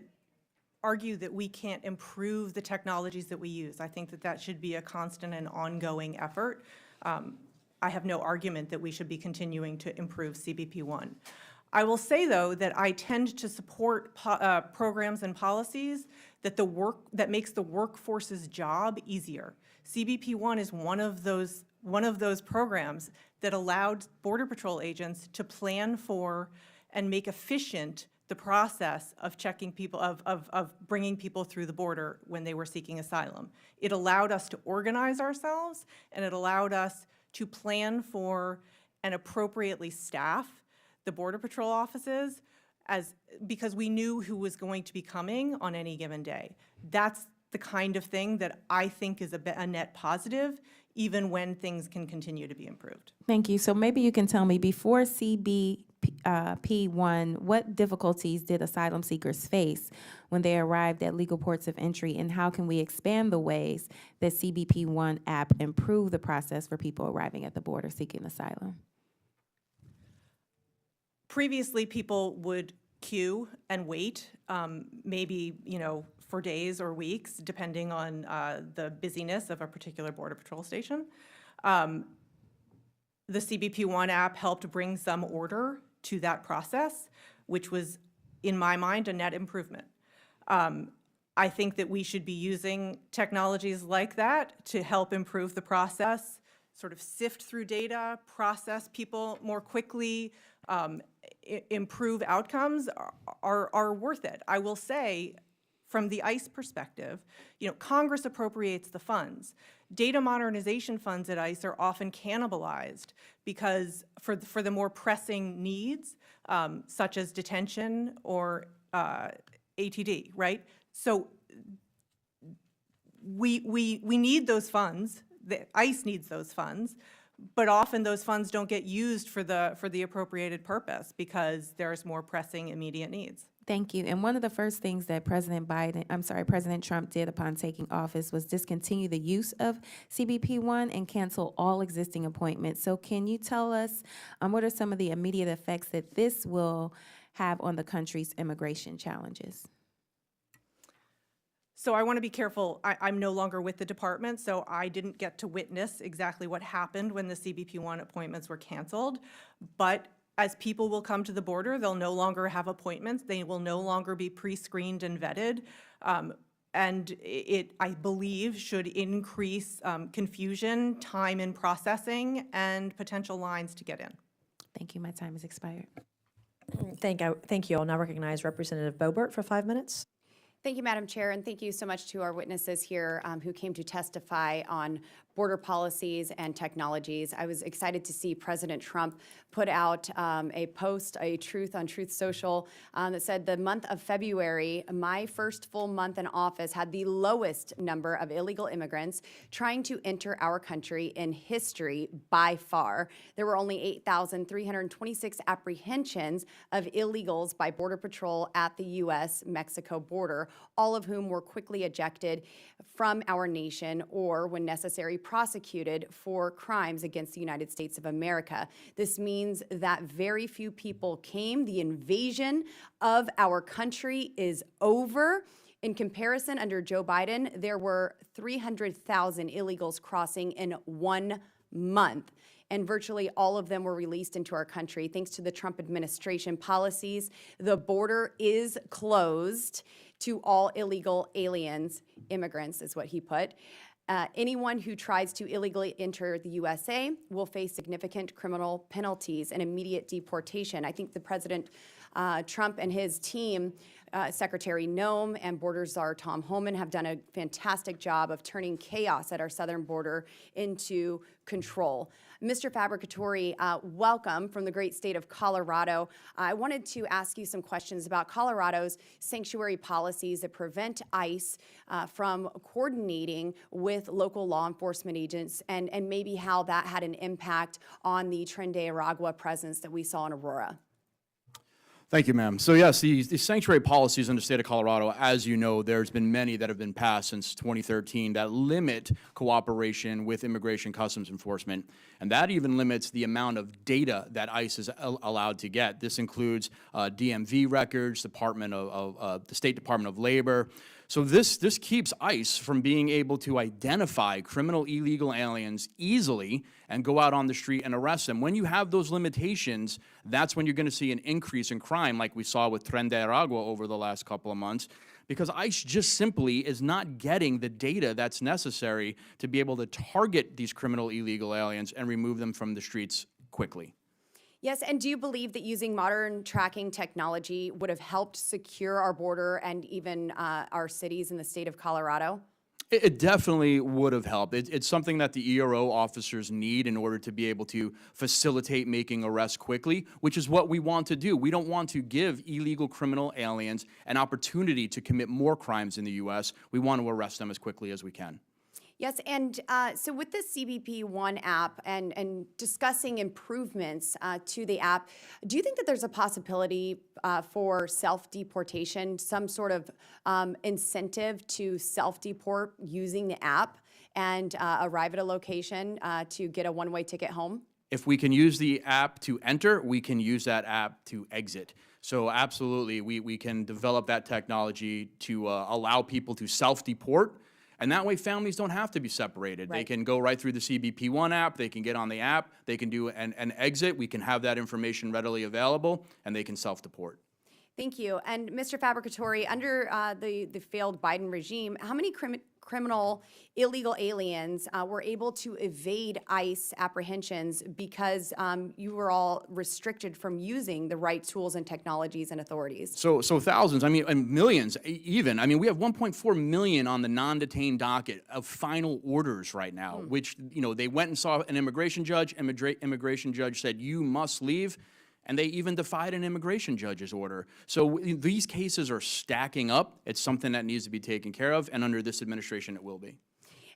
argue that we can't improve the technologies that we use. I think that that should be a constant and ongoing effort. I have no argument that we should be continuing to improve CBP One. I will say, though, that I tend to support programs and policies that makes the workforce's job easier. CBP One is one of those programs that allowed Border Patrol agents to plan for and make efficient the process of checking people, of bringing people through the border when they were seeking asylum. It allowed us to organize ourselves, and it allowed us to plan for and appropriately staff the Border Patrol offices because we knew who was going to be coming on any given day. That's the kind of thing that I think is a net positive, even when things can continue to be improved. Thank you. So maybe you can tell me, before CBP CBP-1, what difficulties did asylum seekers face when they arrived at legal ports of entry, and how can we expand the ways that CBP-1 app improve the process for people arriving at the border seeking asylum? Previously, people would queue and wait, maybe, for days or weeks, depending on the busyness of a particular Border Patrol station. The CBP-1 app helped bring some order to that process, which was, in my mind, a net improvement. I think that we should be using technologies like that to help improve the process, sort of sift through data, process people more quickly, improve outcomes are worth it. I will say, from the ICE perspective, Congress appropriates the funds. Data modernization funds at ICE are often cannibalized because for the more pressing needs, such as detention or ATD, right? So we need those funds. ICE needs those funds, but often those funds don't get used for the appropriated purpose because there's more pressing immediate needs. Thank you. And one of the first things that President Trump did upon taking office was discontinue the use of CBP-1 and cancel all existing appointments. So can you tell us what are some of the immediate effects that this will have on the country's immigration challenges? So I want to be careful. I'm no longer with the department, so I didn't get to witness exactly what happened when the CBP-1 appointments were canceled. But as people will come to the border, they'll no longer have appointments. They will no longer be pre-screened and vetted. And it, I believe, should increase confusion, time in processing, and potential lines to get in. Thank you. My time has expired. Thank you. I'll now recognize Representative Boebert for 5 minutes. Thank you, Madam Chair, and thank you so much to our witnesses here who came to testify on border policies and technologies. I was excited to see President Trump put out a post, a Truth on Truth Social, that said the month of February, my first full month in office, had the lowest number of illegal immigrants trying to enter our country in history by far. There were only 8,326 apprehensions of illegals by Border Patrol at the U.S.-Mexico border, all of whom were quickly ejected from our nation or, when necessary, prosecuted for crimes against the United States of America. This means that very few people came. The invasion of our country is over. In comparison, under Joe Biden, there were 300,000 illegals crossing in 1 month, and virtually all of them were released into our country. Thanks to the Trump administration policies, the border is closed to all illegal aliens, immigrants is what he put. Anyone who tries to illegally enter the USA will face significant criminal penalties and immediate deportation. I think the President Trump and his team, Secretary Noem and Border Czar Tom Homan, have done a fantastic job of turning chaos at our southern border into control. Mr. Fabricatori, welcome from the great state of Colorado. I wanted to ask you some questions about Colorado's sanctuary policies that prevent ICE from coordinating with local law enforcement agents, and maybe how that had an impact on the Tren de Aragua presence that we saw in Aurora. Thank you, ma'am. So yes, the sanctuary policies in the state of Colorado, as you know, there's been many that have been passed since 2013 that limit cooperation with Immigration Customs Enforcement, and that even limits the amount of data that ICE is allowed to get. This includes DMV records, the State Department of Labor. So this keeps ICE from being able to identify criminal illegal aliens easily and go out on the street and arrest them. When you have those limitations, that's when you're going to see an increase in crime like we saw with Tren de Aragua over the last couple of months, because ICE just simply is not getting the data that's necessary to be able to target these criminal illegal aliens and remove them from the streets quickly. Yes, and do you believe that using modern tracking technology would have helped secure our border and even our cities in the state of Colorado? It definitely would have helped. It's something that the ERO officers need in order to be able to facilitate making arrests quickly, which is what we want to do. We don't want to give illegal criminal aliens an opportunity to commit more crimes in the U.S. We want to arrest them as quickly as we can. Yes, and so with the CBP One app and discussing improvements to the app, do you think that there's a possibility for self-deportation, some sort of incentive to self-deport using the app and arrive at a location to get a one-way ticket home? If we can use the app to enter, we can use that app to exit. So absolutely, we can develop that technology to allow people to self-deport, and that way families don't have to be separated. They Right. can go right through the CBP One app, they can get on the app, they can do an exit, we can have that information readily available, and they can self-deport. Thank you. And Mr. Fabricatory, under the failed Biden regime, how many criminal illegal aliens were able to evade ICE apprehensions because you were all restricted from using the right tools and technologies and authorities? So thousands, I mean, and millions even. I mean, we have 1.4 million on the non-detained docket of final orders right now, which, you know, they went and saw an immigration judge, immigration judge said, you must leave, and they even defied an immigration judge's order. So these cases are stacking up. It's something that needs to be taken care of, and under this administration, it will be.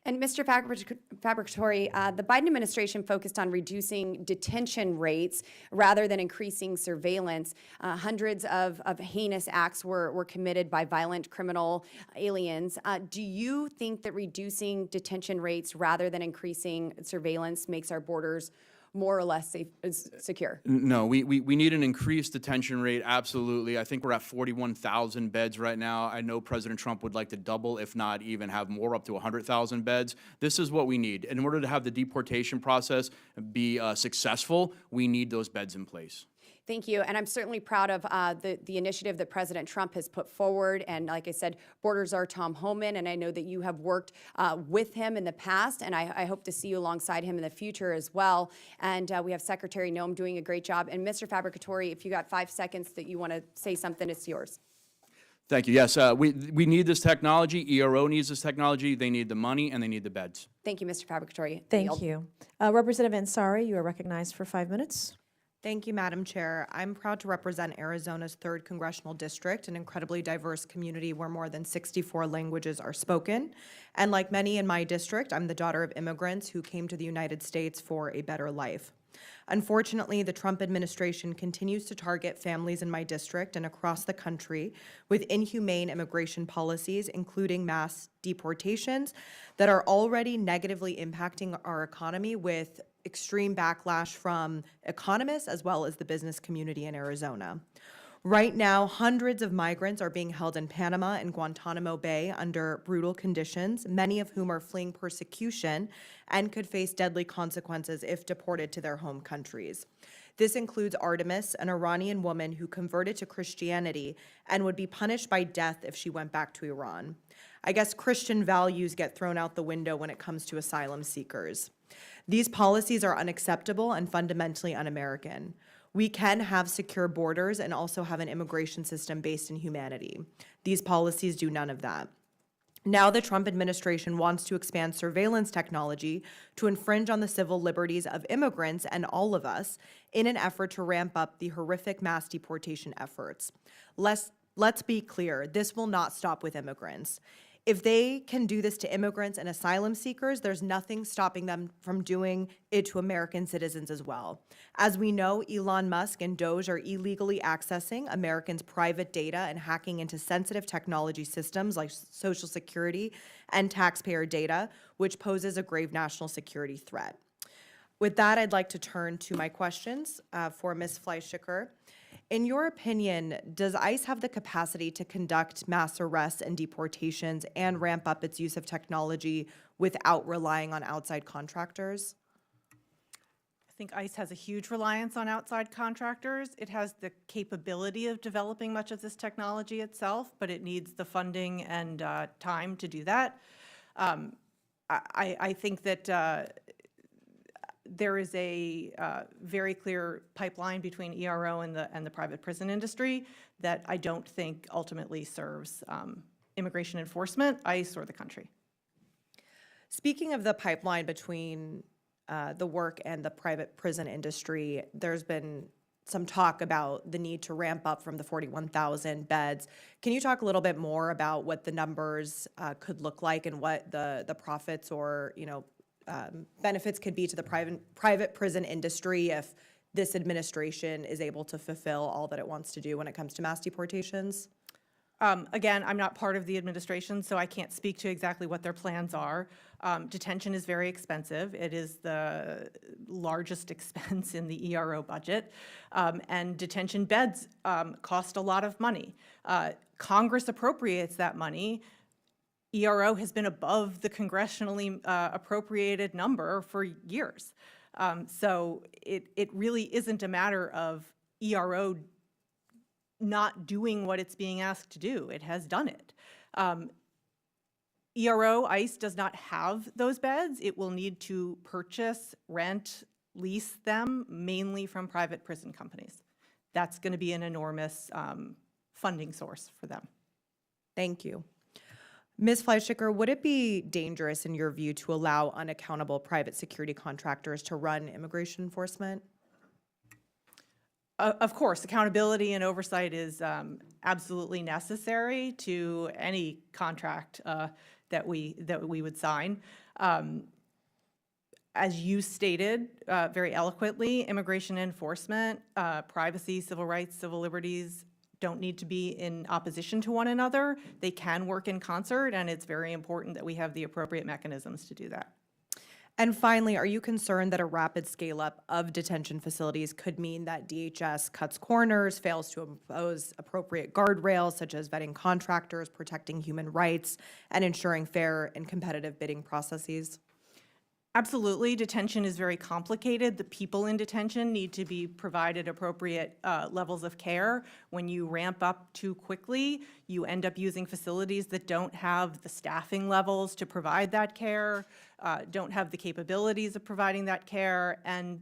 And Mr. Fabricatory, the Biden administration focused on reducing detention rates rather than increasing surveillance. Hundreds of heinous acts were committed by violent criminal aliens. Do you think that reducing detention rates rather than increasing surveillance makes our borders more or less safe, secure? No, we need an increased detention rate, absolutely. I think we're at 41,000 beds right now. I know President Trump would like to double, if not even have more, up to 100,000 beds. This is what we need. In order to have the deportation process be successful, we need those beds in place. Thank you, and I'm certainly proud of the initiative that President Trump has put forward. And like I said, borders are Tom Homan, and I know that you have worked with him in the past, and I hope to see you alongside him in the future as well. And we have Secretary Noem doing a great job. And Mr. Fabricatory, if you got 5 seconds that you want to say something, it's yours. Thank you. Yes, we need this technology. ERO needs this technology. They need the money, and they need the beds. Thank you, Mr. Fabricatory. Thank you. Representative Ansari, you are recognized for 5 minutes. Thank you, Madam Chair. I'm proud to represent Arizona's 3rd Congressional District, an incredibly diverse community where more than 64 languages are spoken. And like many in my district, I'm the daughter of immigrants who came to the United States for a better life. Unfortunately, the Trump administration continues to target families in my district and across the country with inhumane immigration policies, including mass deportations, that are already negatively impacting our economy with extreme backlash from economists as well as the business community in Arizona. Right now, hundreds of migrants are being held in Panama and Guantanamo Bay under brutal conditions, many of whom are fleeing persecution and could face deadly consequences if deported to their home countries. This includes Artemis, an Iranian woman who converted to Christianity and would be punished by death if she went back to Iran. I guess Christian values get thrown out the window when it comes to asylum seekers. These policies are unacceptable and fundamentally un-American. We can have secure borders and also have an immigration system based in humanity. These policies do none of that. Now the Trump administration wants to expand surveillance technology to infringe on the civil liberties of immigrants and all of us in an effort to ramp up the horrific mass deportation efforts. Let's be clear, this will not stop with immigrants. If they can do this to immigrants and asylum seekers, there's nothing stopping them from doing it to American citizens as well. As we know, Elon Musk and Doge are illegally accessing Americans' private data and hacking into sensitive technology systems like Social Security and taxpayer data, which poses a grave national security threat. With that, I'd like to turn to my questions for Ms. Fleischiker. In your opinion, does ICE have the capacity to conduct mass arrests and deportations and ramp up its use of technology without relying on outside contractors? I think ICE has a huge reliance on outside contractors. It has the capability of developing much of this technology itself, but it needs the funding and time to do that. I think that there is a very clear pipeline between ERO and the private prison industry that I don't think ultimately serves immigration enforcement, ICE, or the country. Speaking of the pipeline between the work and the private prison industry, there's been some talk about the need to ramp up from the 41,000 beds. Can you talk a little bit more about what the numbers could look like and what the profits or, benefits could be to the private prison industry if this administration is able to fulfill all that it wants to do when it comes to mass deportations? Again, I'm not part of the administration, so I can't speak to exactly what their plans are. Detention is very expensive. It is the largest expense in the ERO budget, and detention beds cost a lot of money. Congress appropriates that money. ERO has been above the congressionally appropriated number for years. So it really isn't a matter of ERO not doing what it's being asked to do. It has done it. ERO, ICE, does not have those beds. It will need to purchase, rent, lease them, mainly from private prison companies. That's going to be an enormous funding source for them. Thank you. Ms. Fleischhacker, would it be dangerous in your view to allow unaccountable private security contractors to run immigration enforcement? Of course, accountability and oversight is absolutely necessary to any contract that we would sign. As you stated very eloquently, immigration enforcement, privacy, civil rights, civil liberties don't need to be in opposition to one another. They can work in concert, and it's very important that we have the appropriate mechanisms to do that. And finally, are you concerned that a rapid scale-up of detention facilities could mean that DHS cuts corners, fails to impose appropriate guardrails, such as vetting contractors, protecting human rights, and ensuring fair and competitive bidding processes? Absolutely. Detention is very complicated. The people in detention need to be provided appropriate levels of care. When you ramp up too quickly, you end up using facilities that don't have the staffing levels to provide that care, don't have the capabilities of providing that care, and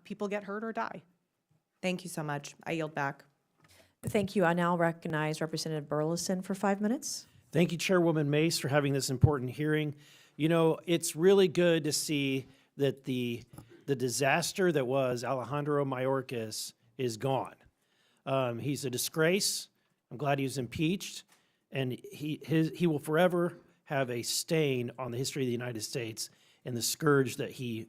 people get hurt or die. Thank you so much. I yield back. Thank you. I now recognize Representative Burleson for 5 minutes. Thank you, Chairwoman Mace, for having this important hearing. You know, it's really good to see that the disaster that was Alejandro Mayorkas is gone. He's a disgrace. I'm glad he was impeached, and he will forever have a stain on the history of the United States and the scourge that he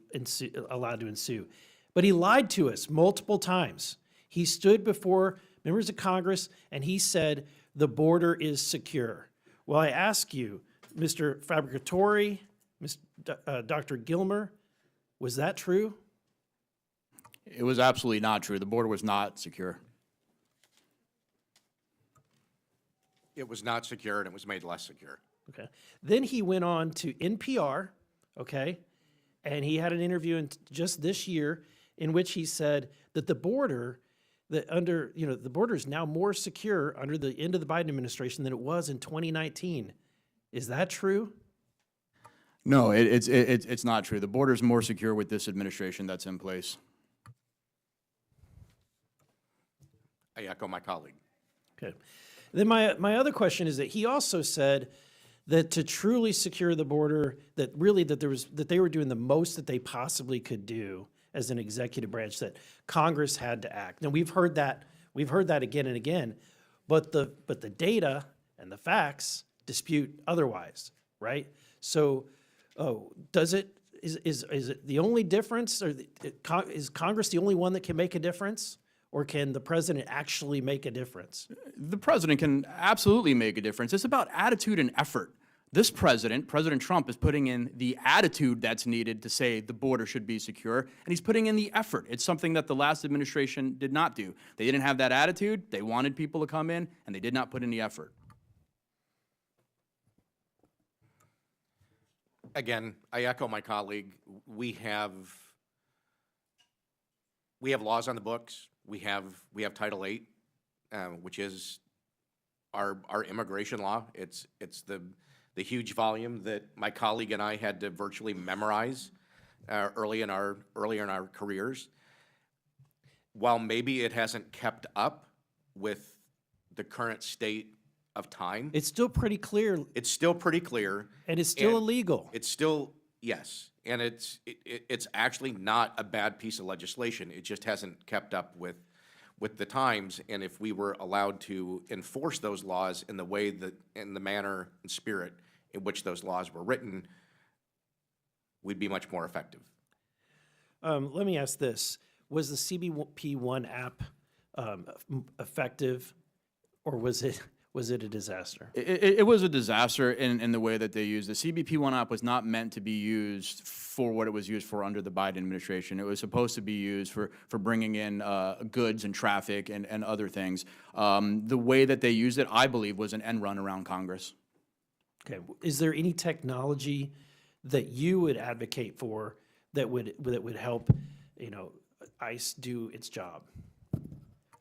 allowed to ensue. But he lied to us multiple times. He stood before members of Congress and he said the border is secure. Well, I ask you, Mr. Fabricatore, Dr. Gilmer, was that true? It was absolutely not true. The border was not secure. It was not secure, and it was made less secure. Okay. Then he went on to NPR, okay, and he had an interview just this year in which he said that the border, the border is now more secure under the end of the Biden administration than it was in 2019. Is that true? No, it's not true. The border is more secure with this administration that's in place. I echo my colleague. Okay. Then my other question is that he also said that to truly secure the border, that they were doing the most that they possibly could do as an executive branch, that Congress had to act. Now we've heard that again and again, but the data and the facts dispute otherwise, right? So, is it the only difference, or is Congress the only one that can make a difference, or can the president actually make a difference? The president can absolutely make a difference. It's about attitude and effort. This president, President Trump, is putting in the attitude that's needed to say the border should be secure, and he's putting in the effort. It's something that the last administration did not do. They didn't have that attitude. They wanted people to come in, and they did not put in the effort. Again, I echo my colleague. We have laws on the books. We have Title VIII, which is our immigration law. It's the huge volume that my colleague and I had to virtually memorize earlier in our careers. While maybe it hasn't kept up with the current state of time, It's still pretty clear, it's still pretty clear. and it's still illegal. It's still, yes, and it's actually not a bad piece of legislation. It just hasn't kept up with with the times, and if we were allowed to enforce those laws in the way that, in the manner and spirit in which those laws were written, we'd be much more effective. Let me ask this. Was the CBP1 app effective, or was it a disaster? It was a disaster in the way that they used it. The CBP1 app was not meant to be used for what it was used for under the Biden administration. It was supposed to be used for bringing in goods and traffic and other things. The way that they used it, I believe, was an end run around Congress. Okay. Is there any technology that you would advocate for that would help, ICE do its job?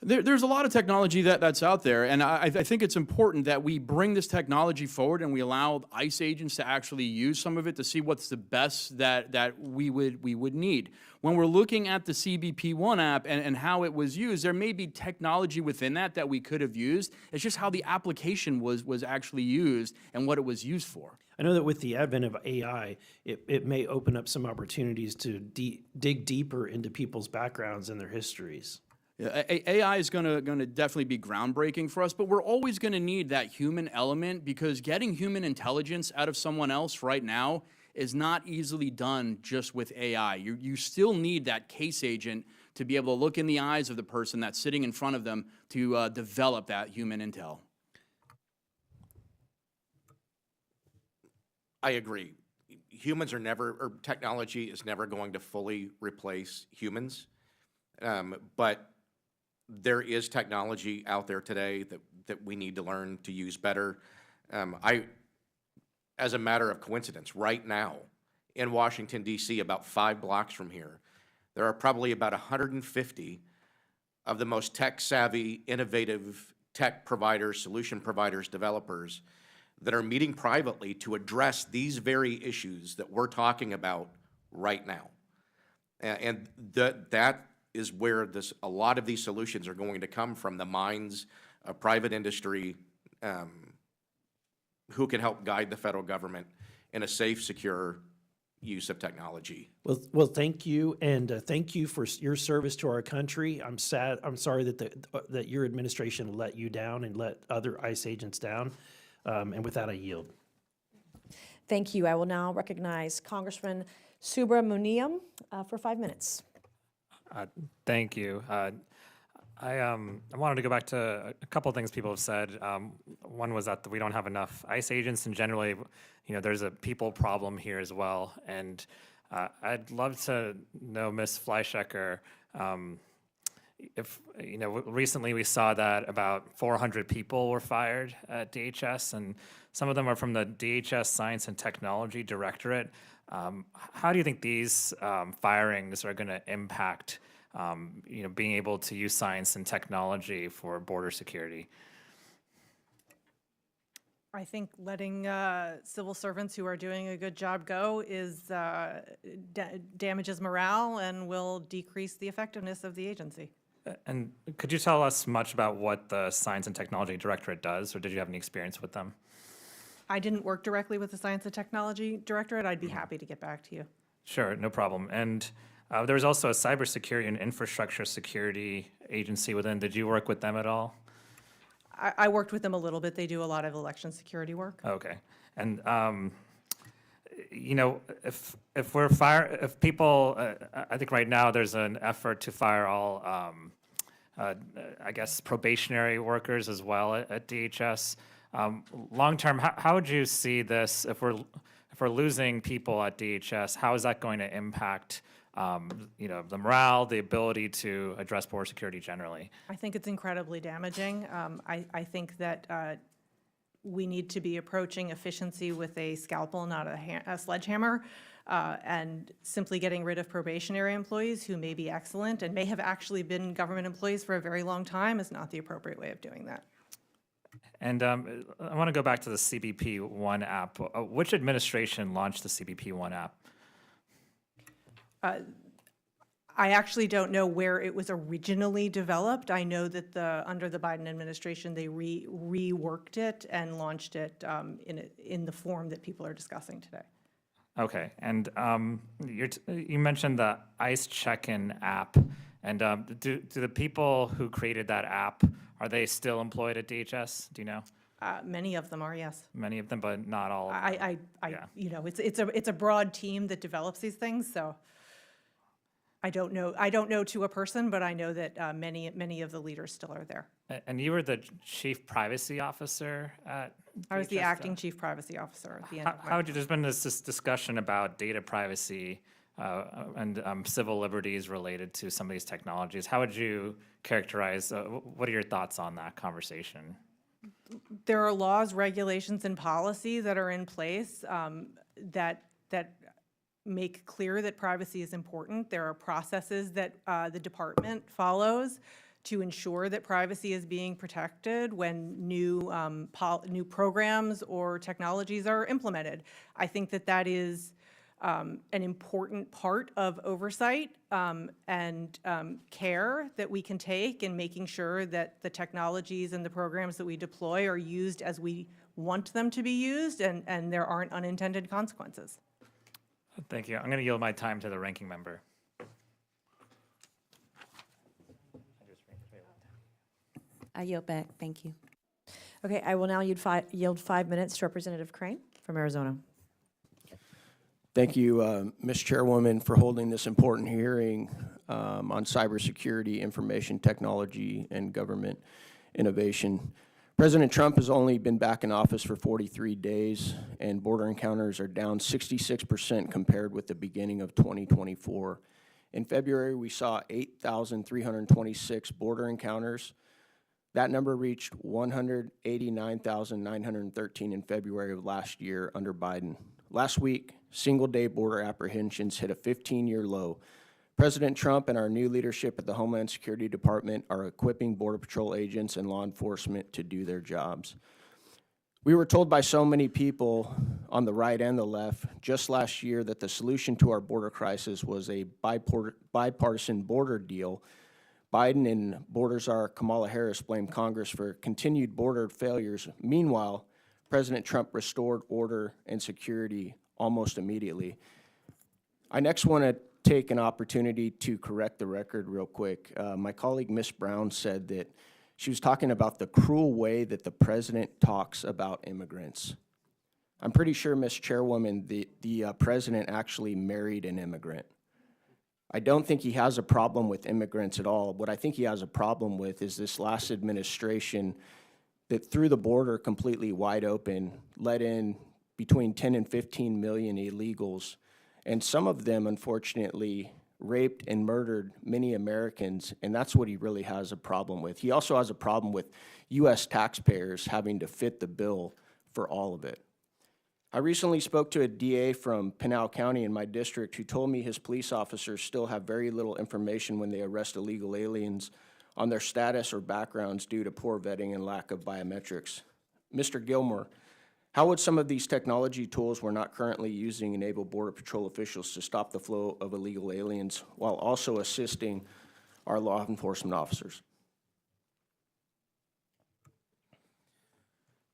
There's a lot of technology that's out there, and I think it's important that we bring this technology forward and we allow ICE agents to actually use some of it to see what's the best that we would need. When we're looking at the CBP1 app and how it was used, there may be technology within that we could have used. It's just how the application was actually used and what it was used for. I know that with the advent of AI, it may open up some opportunities to dig deeper into people's backgrounds and their histories. Yeah, AI is going to definitely be groundbreaking for us, but we're always going to need that human element, because getting human intelligence out of someone else right now is not easily done just with AI. You still need that case agent to be able to look in the eyes of the person that's sitting in front of them to develop that human intel. I agree. Humans are never, or technology is never going to fully replace humans, but there is technology out there today that we need to learn to use better. As a matter of coincidence, right now in Washington, D.C., about 5 blocks from here, there are probably about 150 of the most tech-savvy, innovative tech providers, solution providers, developers that are meeting privately to address these very issues that we're talking about right now. And that is where a lot of these solutions are going to come from, the minds of private industry who can help guide the federal government in a safe, secure use of technology. Well, thank you, and thank you for your service to our country. I'm sorry that your administration let you down and let other ICE agents down. And with that, I yield. Thank you. I will now recognize Congressman Subramaniam for 5 minutes. Thank you. I wanted to go back to a couple of things people have said. One was that we don't have enough ICE agents, and generally, there's a people problem here as well. And I'd love to know, Ms. Fleischecker, if, recently we saw that about 400 people were fired at DHS, and some of them are from the DHS Science and Technology Directorate. How do you think these firings are going to impact, being able to use science and technology for border security? I think letting civil servants who are doing a good job go is damages morale and will decrease the effectiveness of the agency. And could you tell us much about what the Science and Technology Directorate does, or did you have any experience with them? I didn't work directly with the Science and Technology Directorate. I'd be happy to get back to you. Sure, no problem. And there was also a cybersecurity and infrastructure security agency within. Did you work with them at all? I worked with them a little bit. They do a lot of election security work. Okay. And if people, I think right now there's an effort to fire all, I guess, probationary workers as well at DHS. Long term, how would you see this if we're losing people at DHS? How is that going to impact the morale, the ability to address border security generally? I think it's incredibly damaging. I think that we need to be approaching efficiency with a scalpel, not a sledgehammer, and simply getting rid of probationary employees who may be excellent and may have actually been government employees for a very long time is not the appropriate way of doing that. And I want to go back to the CBP1 app. Which administration launched the CBP1 app? I actually don't know where it was originally developed. I know that under the Biden administration, they reworked it and launched it in the form that people are discussing today. Okay, and you mentioned the ICE check-in app, And do the people who created that app, are they still employed at DHS? Do you know? Many of them are, yes. Many of them, but not all of them. Yeah. You know, it's a broad team that develops these things, so I don't know to a person, but I know that many of the leaders still are there. And you were the chief privacy officer at I was the DHS? acting chief privacy officer at the end of my. How would you, there's been this discussion about data privacy and civil liberties related to some of these technologies. How would you characterize, what are your thoughts on that conversation? There are laws, regulations, and policy that are in place that make clear that privacy is important. There are processes that the department follows to ensure that privacy is being protected when new programs or technologies are implemented. I think that is an important part of oversight and care that we can take in making sure that the technologies and the programs that we deploy are used as we want them to be used and there aren't unintended consequences. Thank you. I'm going to yield my time to the ranking member. I yield back. Thank you. Okay, I will now yield 5 minutes to Representative Crane from Arizona. Thank you, Ms. Chairwoman, for holding this important hearing on cybersecurity, information technology, and government innovation. President Trump has only been back in office for 43 days, and border encounters are down 66% compared with the beginning of 2024. In February, we saw 8,326 border encounters. That number reached 189,913 in February of last year under Biden. Last week, single-day border apprehensions hit a 15-year low. President Trump and our new leadership at the Homeland Security Department are equipping Border Patrol agents and law enforcement to do their jobs. We were told by so many people on the right and the left just last year that the solution to our border crisis was a bipartisan border deal. Biden and border czar Kamala Harris blamed Congress for continued border failures. Meanwhile, President Trump restored order and security almost immediately. I next want to take an opportunity to correct the record real quick. My colleague, Ms. Brown, said that she was talking about the cruel way that the president talks about immigrants. I'm pretty sure, Ms. Chairwoman, the president actually married an immigrant. I don't think he has a problem with immigrants at all. What I think he has a problem with is this last administration that threw the border completely wide open, let in between 10 and 15 million illegals, and some of them, unfortunately, raped and murdered many Americans, and that's what he really has a problem with. He also has a problem with U.S. taxpayers having to fit the bill for all of it. I recently spoke to a DA from Pinal County in my district who told me his police officers still have very little information when they arrest illegal aliens on their status or backgrounds due to poor vetting and lack of biometrics. Mr. Gilmore, how would some of these technology tools we're not currently using enable Border Patrol officials to stop the flow of illegal aliens while also assisting our law enforcement officers?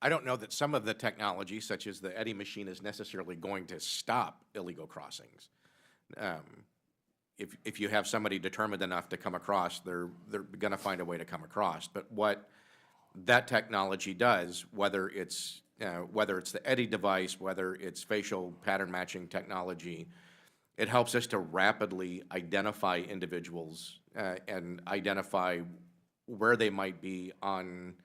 I don't know that some of the technology, such as the Eddy machine, is necessarily going to stop illegal crossings. If you have somebody determined enough to come across, they're going to find a way to come across. But what that technology does, whether it's the Eddy device, whether it's facial pattern matching technology, it helps us to rapidly identify individuals and identify where they might be on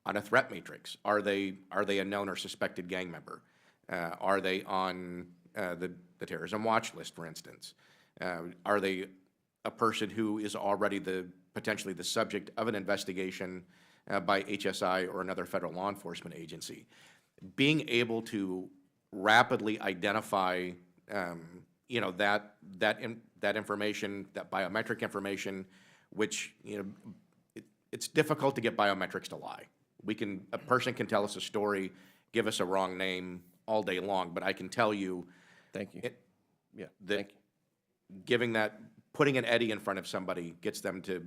a threat matrix. Are they a known or suspected gang member? Are they on the terrorism watch list, for instance? Are they a person who is already potentially the subject of an investigation by HSI or another federal law enforcement agency? Being able to rapidly identify, that information, that biometric information, which it's difficult to get biometrics to lie. A person can tell us a story, give us a wrong name all day long, but I can tell you. Thank you. That putting an Eddy in front of somebody gets them to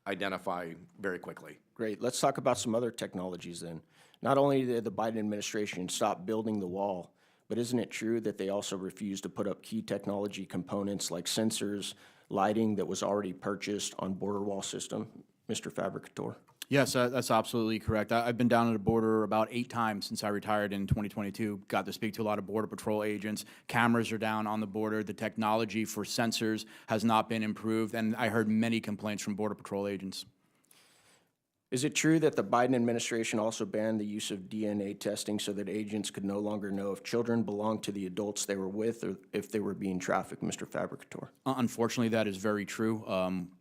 identify very quickly. Great. Let's talk about some other technologies then. Not only did the Biden administration stop building the wall, but isn't it true that they also refused to put up key technology components like sensors, lighting that was already purchased on border wall system, Mr. Fabricator? Yes, that's absolutely correct. I've been down at the border about 8 times since I retired in 2022. Got to speak to a lot of Border Patrol agents. Cameras are down on the border. The technology for sensors has not been improved, and I heard many complaints from Border Patrol agents. Is it true that the Biden administration also banned the use of DNA testing so that agents could no longer know if children belonged to the adults they were with or if they were being trafficked, Mr. Fabricator? Unfortunately, that is very true.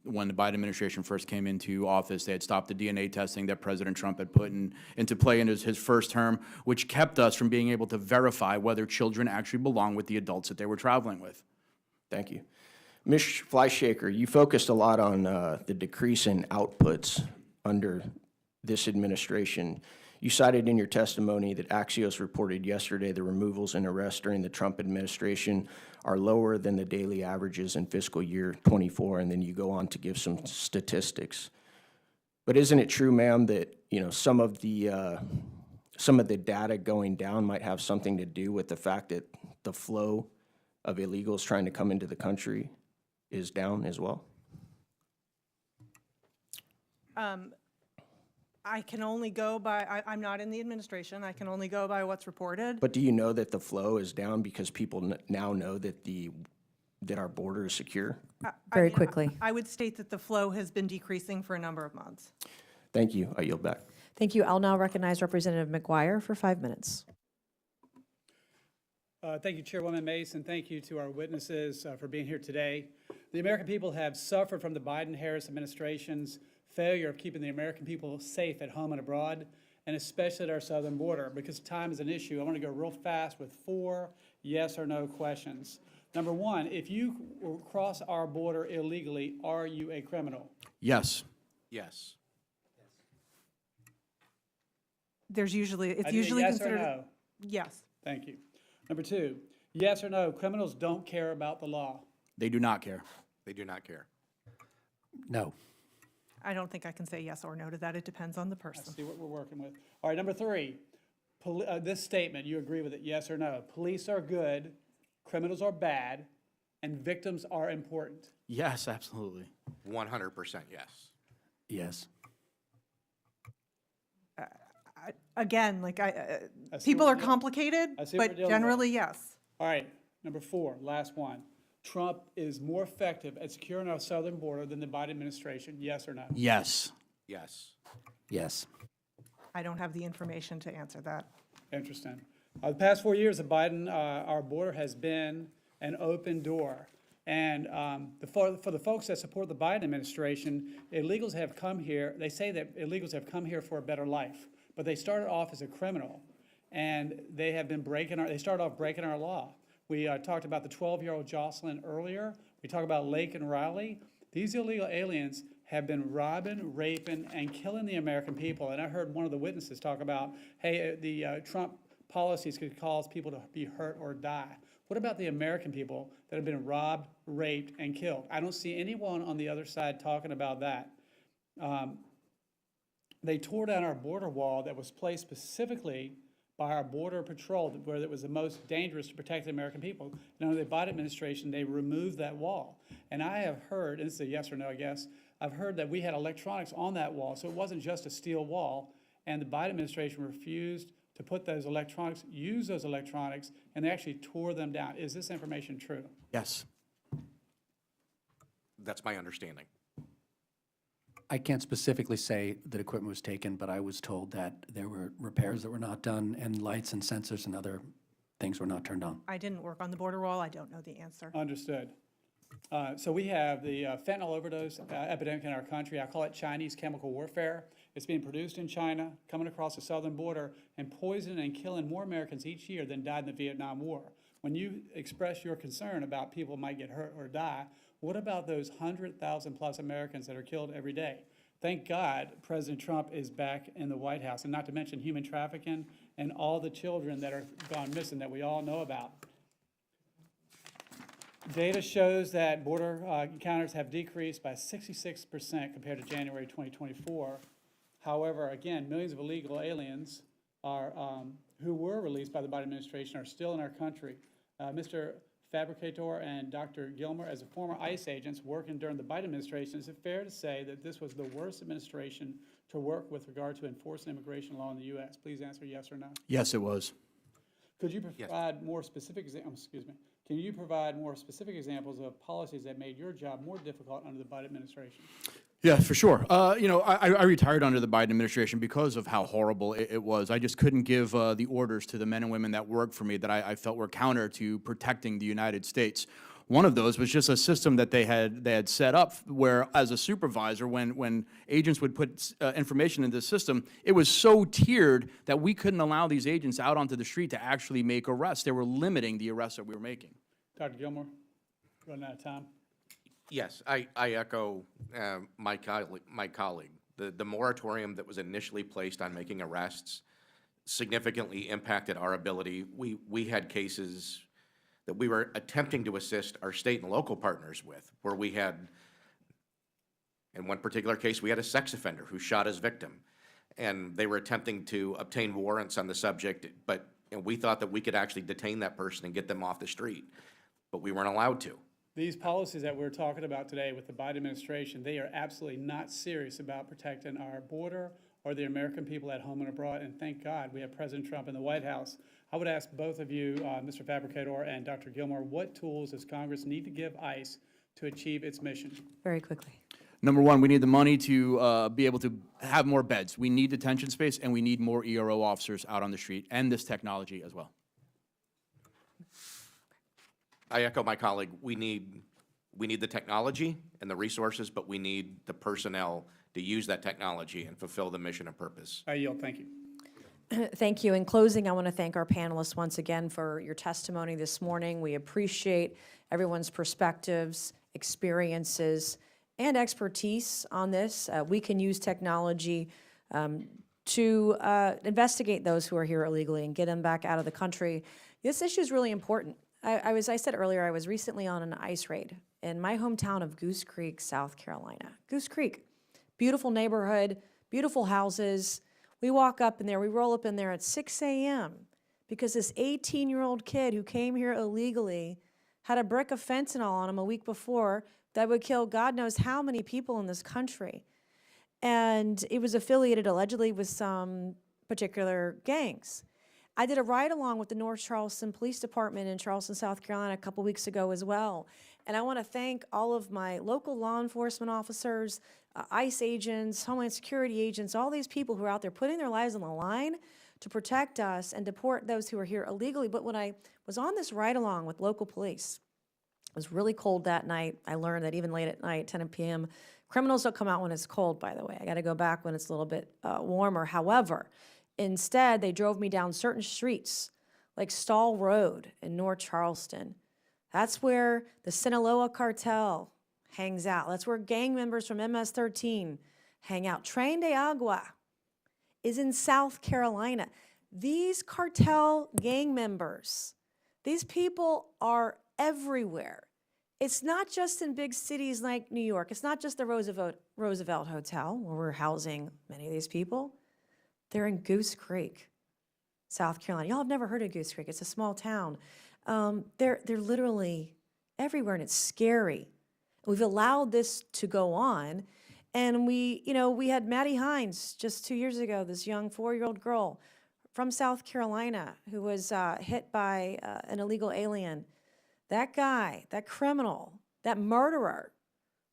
When the Biden administration first came into office, they had stopped the DNA testing that President Trump had put into play in his first term, which kept us from being able to verify whether children actually belong with the adults that they were traveling with. Thank you. Ms. Fleischhaker, you focused a lot on the decrease in outputs under this administration. You cited in your testimony that Axios reported yesterday the removals and arrests during the Trump administration are lower than the daily averages in fiscal year 24, and then you go on to give some statistics. But isn't it true, ma'am, that some of the data going down might have something to do with the fact that the flow of illegals trying to come into the country is down as well? I can only go by, I'm not in the administration, I can only go by what's reported. But do you know that the flow is down because people now know that that our border is secure? Very quickly. I would state that the flow has been decreasing for a number of months. Thank you. I yield back. Thank you. I'll now recognize Representative McGuire for 5 minutes. Thank you, Chairwoman Mace, and thank you to our witnesses for being here today. The American people have suffered from the Biden-Harris administration's failure of keeping the American people safe at home and abroad, and especially at our southern border. Because time is an issue, I want to go real fast with 4 yes or no questions. Number 1, if you cross our border illegally, are you a criminal? Yes. Yes. There's usually, it's I need a usually yes or considered. no? Yes. Thank you. Number 2, yes or no, criminals don't care about the law? They do not care. They do not care. No. I don't think I can say yes or no to that. It depends on the person. Let's see what we're working with. All right, number 3, this statement, you agree with it, yes or no? Police are good, criminals are bad, and victims are important. Yes, absolutely. 100% yes. Yes. Again, I see people what are we're dealing- complicated, I see what we're but dealing with. generally, yes. All right, number 4, last one. Trump is more effective at securing our southern border than the Biden administration, yes or no? Yes. Yes. Yes. I don't have the information to answer that. Interesting. The past 4 years of Biden, our border has been an open door. And for the folks that support the Biden administration, illegals have come here, they say that illegals have come here for a better life, but they started off as a criminal, and they have been they started off breaking our law. We talked about the 12-year-old Jocelyn earlier. We talked about Lake and Riley. These illegal aliens have been robbing, raping, and killing the American people. And I heard one of the witnesses talk about, hey, the Trump policies could cause people to be hurt or die. What about the American people that have been robbed, raped, and killed? I don't see anyone on the other side talking about that. They tore down our border wall that was placed specifically by our Border Patrol, where it was the most dangerous to protect the American people. And under the Biden administration, they removed that wall. And I have heard, and this is a yes or no, I guess, I've heard that we had electronics on that wall, so it wasn't just a steel wall, and the Biden administration refused to put those electronics, use those electronics, and they actually tore them down. Is this information true? Yes. That's my understanding. I can't specifically say that equipment was taken, but I was told that there were repairs that were not done and lights and sensors and other things were not turned on. I didn't work on the border wall. I don't know the answer. Understood. So we have the fentanyl overdose epidemic in our country. I call it Chinese chemical warfare. It's being produced in China, coming across the southern border, and poisoning and killing more Americans each year than died in the Vietnam War. When you express your concern about people might get hurt or die, what about those 100,000 plus Americans that are killed every day? Thank God President Trump is back in the White House, and not to mention human trafficking and all the children that are gone missing that we all know about. Data shows that border encounters have decreased by 66% compared to January 2024. However, again, millions of illegal aliens are, who were released by the Biden administration are still in our country. Mr. Fabricator and Dr. Gilmer, as former ICE agents working during the Biden administration, is it fair to say that this was the worst administration to work with regard to enforcing immigration law in the U.S.? Please answer yes or no. Yes, it was. Could you provide more specific, can you provide more specific examples of policies that made your job more difficult under the Biden administration? Yeah, for sure. I retired under the Biden administration because of how horrible it was. I just couldn't give the orders to the men and women that worked for me that I felt were counter to protecting the United States. One of those was just a system that they had set up where, as a supervisor, when agents would put information into the system, it was so tiered that we couldn't allow these agents out onto the street to actually make arrests. They were limiting the arrests that we were making. Dr. Gilmer, running out of time. Yes, I echo my colleague. The moratorium that was initially placed on making arrests significantly impacted our ability. We had cases that we were attempting to assist our state and local partners with, where we had, in one particular case, we had a sex offender who shot his victim, and they were attempting to obtain warrants on the subject, but we thought that we could actually detain that person and get them off the street, but we weren't allowed to. These policies that we're talking about today with the Biden administration, they are absolutely not serious about protecting our border or the American people at home and abroad, and thank God we have President Trump in the White House. I would ask both of you, Mr. Fabricator and Dr. Gilmore, what tools does Congress need to give ICE to achieve its mission? Very quickly. Number one, we need the money to be able to have more beds. We need detention space, and we need more ERO officers out on the street, and this technology as well. I echo my colleague. We need the technology and the resources, but we need the personnel to use that technology and fulfill the mission and purpose. I yield. Thank you. Thank you. In closing, I want to thank our panelists once again for your testimony this morning. We appreciate everyone's perspectives, experiences, and expertise on this. We can use technology to investigate those who are here illegally and get them back out of the country. This issue is really important. I said earlier, I was recently on an ICE raid in my hometown of Goose Creek, South Carolina. Goose Creek, beautiful neighborhood, beautiful houses. We walk up in there, we roll up in there at 6 a.m. because this 18-year-old kid who came here illegally had a brick of fentanyl on him a week before that would kill God knows how many people in this country. And it was affiliated allegedly with some particular gangs. I did a ride-along with the North Charleston Police Department in Charleston, South Carolina a couple weeks ago as well. And I want to thank all of my local law enforcement officers, ICE agents, Homeland Security agents, all these people who are out there putting their lives on the line to protect us and deport those who are here illegally. But when I was on this ride-along with local police, it was really cold that night. I learned that even late at night, 10 p.m., criminals don't come out when it's cold, by the way. I got to go back when it's a little bit warmer. However, instead, they drove me down certain streets, like Stall Road in North Charleston. That's where the Sinaloa cartel hangs out. That's where gang members from MS-13 hang out. Tren de Agua is in South Carolina. These cartel gang members, these people are everywhere. It's not just in big cities like New York. It's not just the Roosevelt Hotel where we're housing many of these people. They're in Goose Creek, South Carolina. Y'all have never heard of Goose Creek. It's a small town. They're literally everywhere, and it's scary. We've allowed this to go on, and we had Maddie Hines just 2 years ago, this young 4-year-old girl from South Carolina who was hit by an illegal alien. That guy, that criminal, that murderer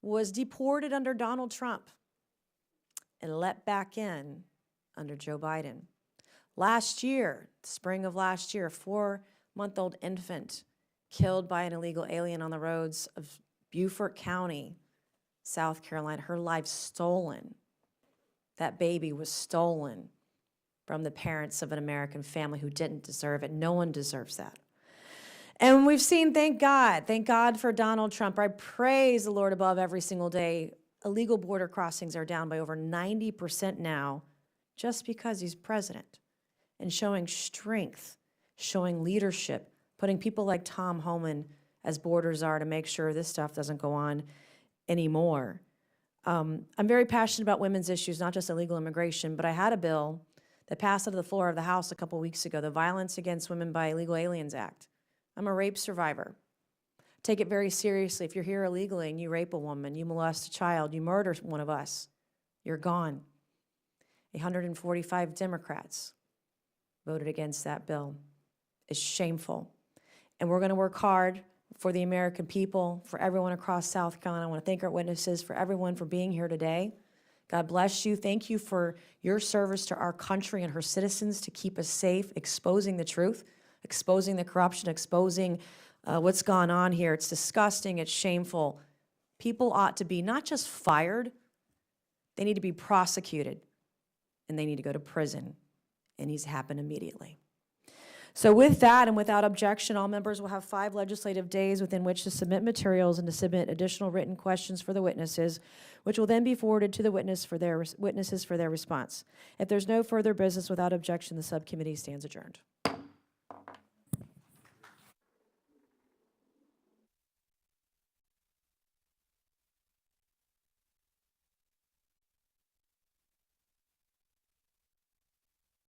was deported under Donald Trump and let back in under Joe Biden. Last year, spring of last year, a 4-month-old infant killed by an illegal alien on the roads of Beaufort County, South Carolina. Her life stolen. That baby was stolen from the parents of an American family who didn't deserve it. No one deserves that. And we've seen, thank God for Donald Trump. I praise the Lord above every single day. Illegal border crossings are down by over 90% now, just because he's president, and showing strength, showing leadership, putting people like Tom Homan as borders are to make sure this stuff doesn't go on anymore. I'm very passionate about women's issues, not just illegal immigration, but I had a bill that passed out of the floor of the House a couple weeks ago, the Violence Against Women by Illegal Aliens Act. I'm a rape survivor. take it very seriously. If you're here illegally and you rape a woman, you molest a child, you murder one of us, you're gone. 145 Democrats voted against that bill. It's shameful. And we're going to work hard for the American people, for everyone across South Carolina. I want to thank our witnesses, for everyone for being here today. God bless you. Thank you for your service to our country and her citizens to keep us safe, exposing the truth, exposing the corruption, exposing what's gone on here. It's disgusting. It's shameful. People ought to be not just fired, they need to be prosecuted, and they need to go to prison. It needs to happen immediately. So with that and without objection, all members will have 5 legislative days within which to submit materials and to submit additional written questions for the witnesses, which will then be forwarded to the witnesses for their response. If there's no further business without objection, the subcommittee stands adjourned.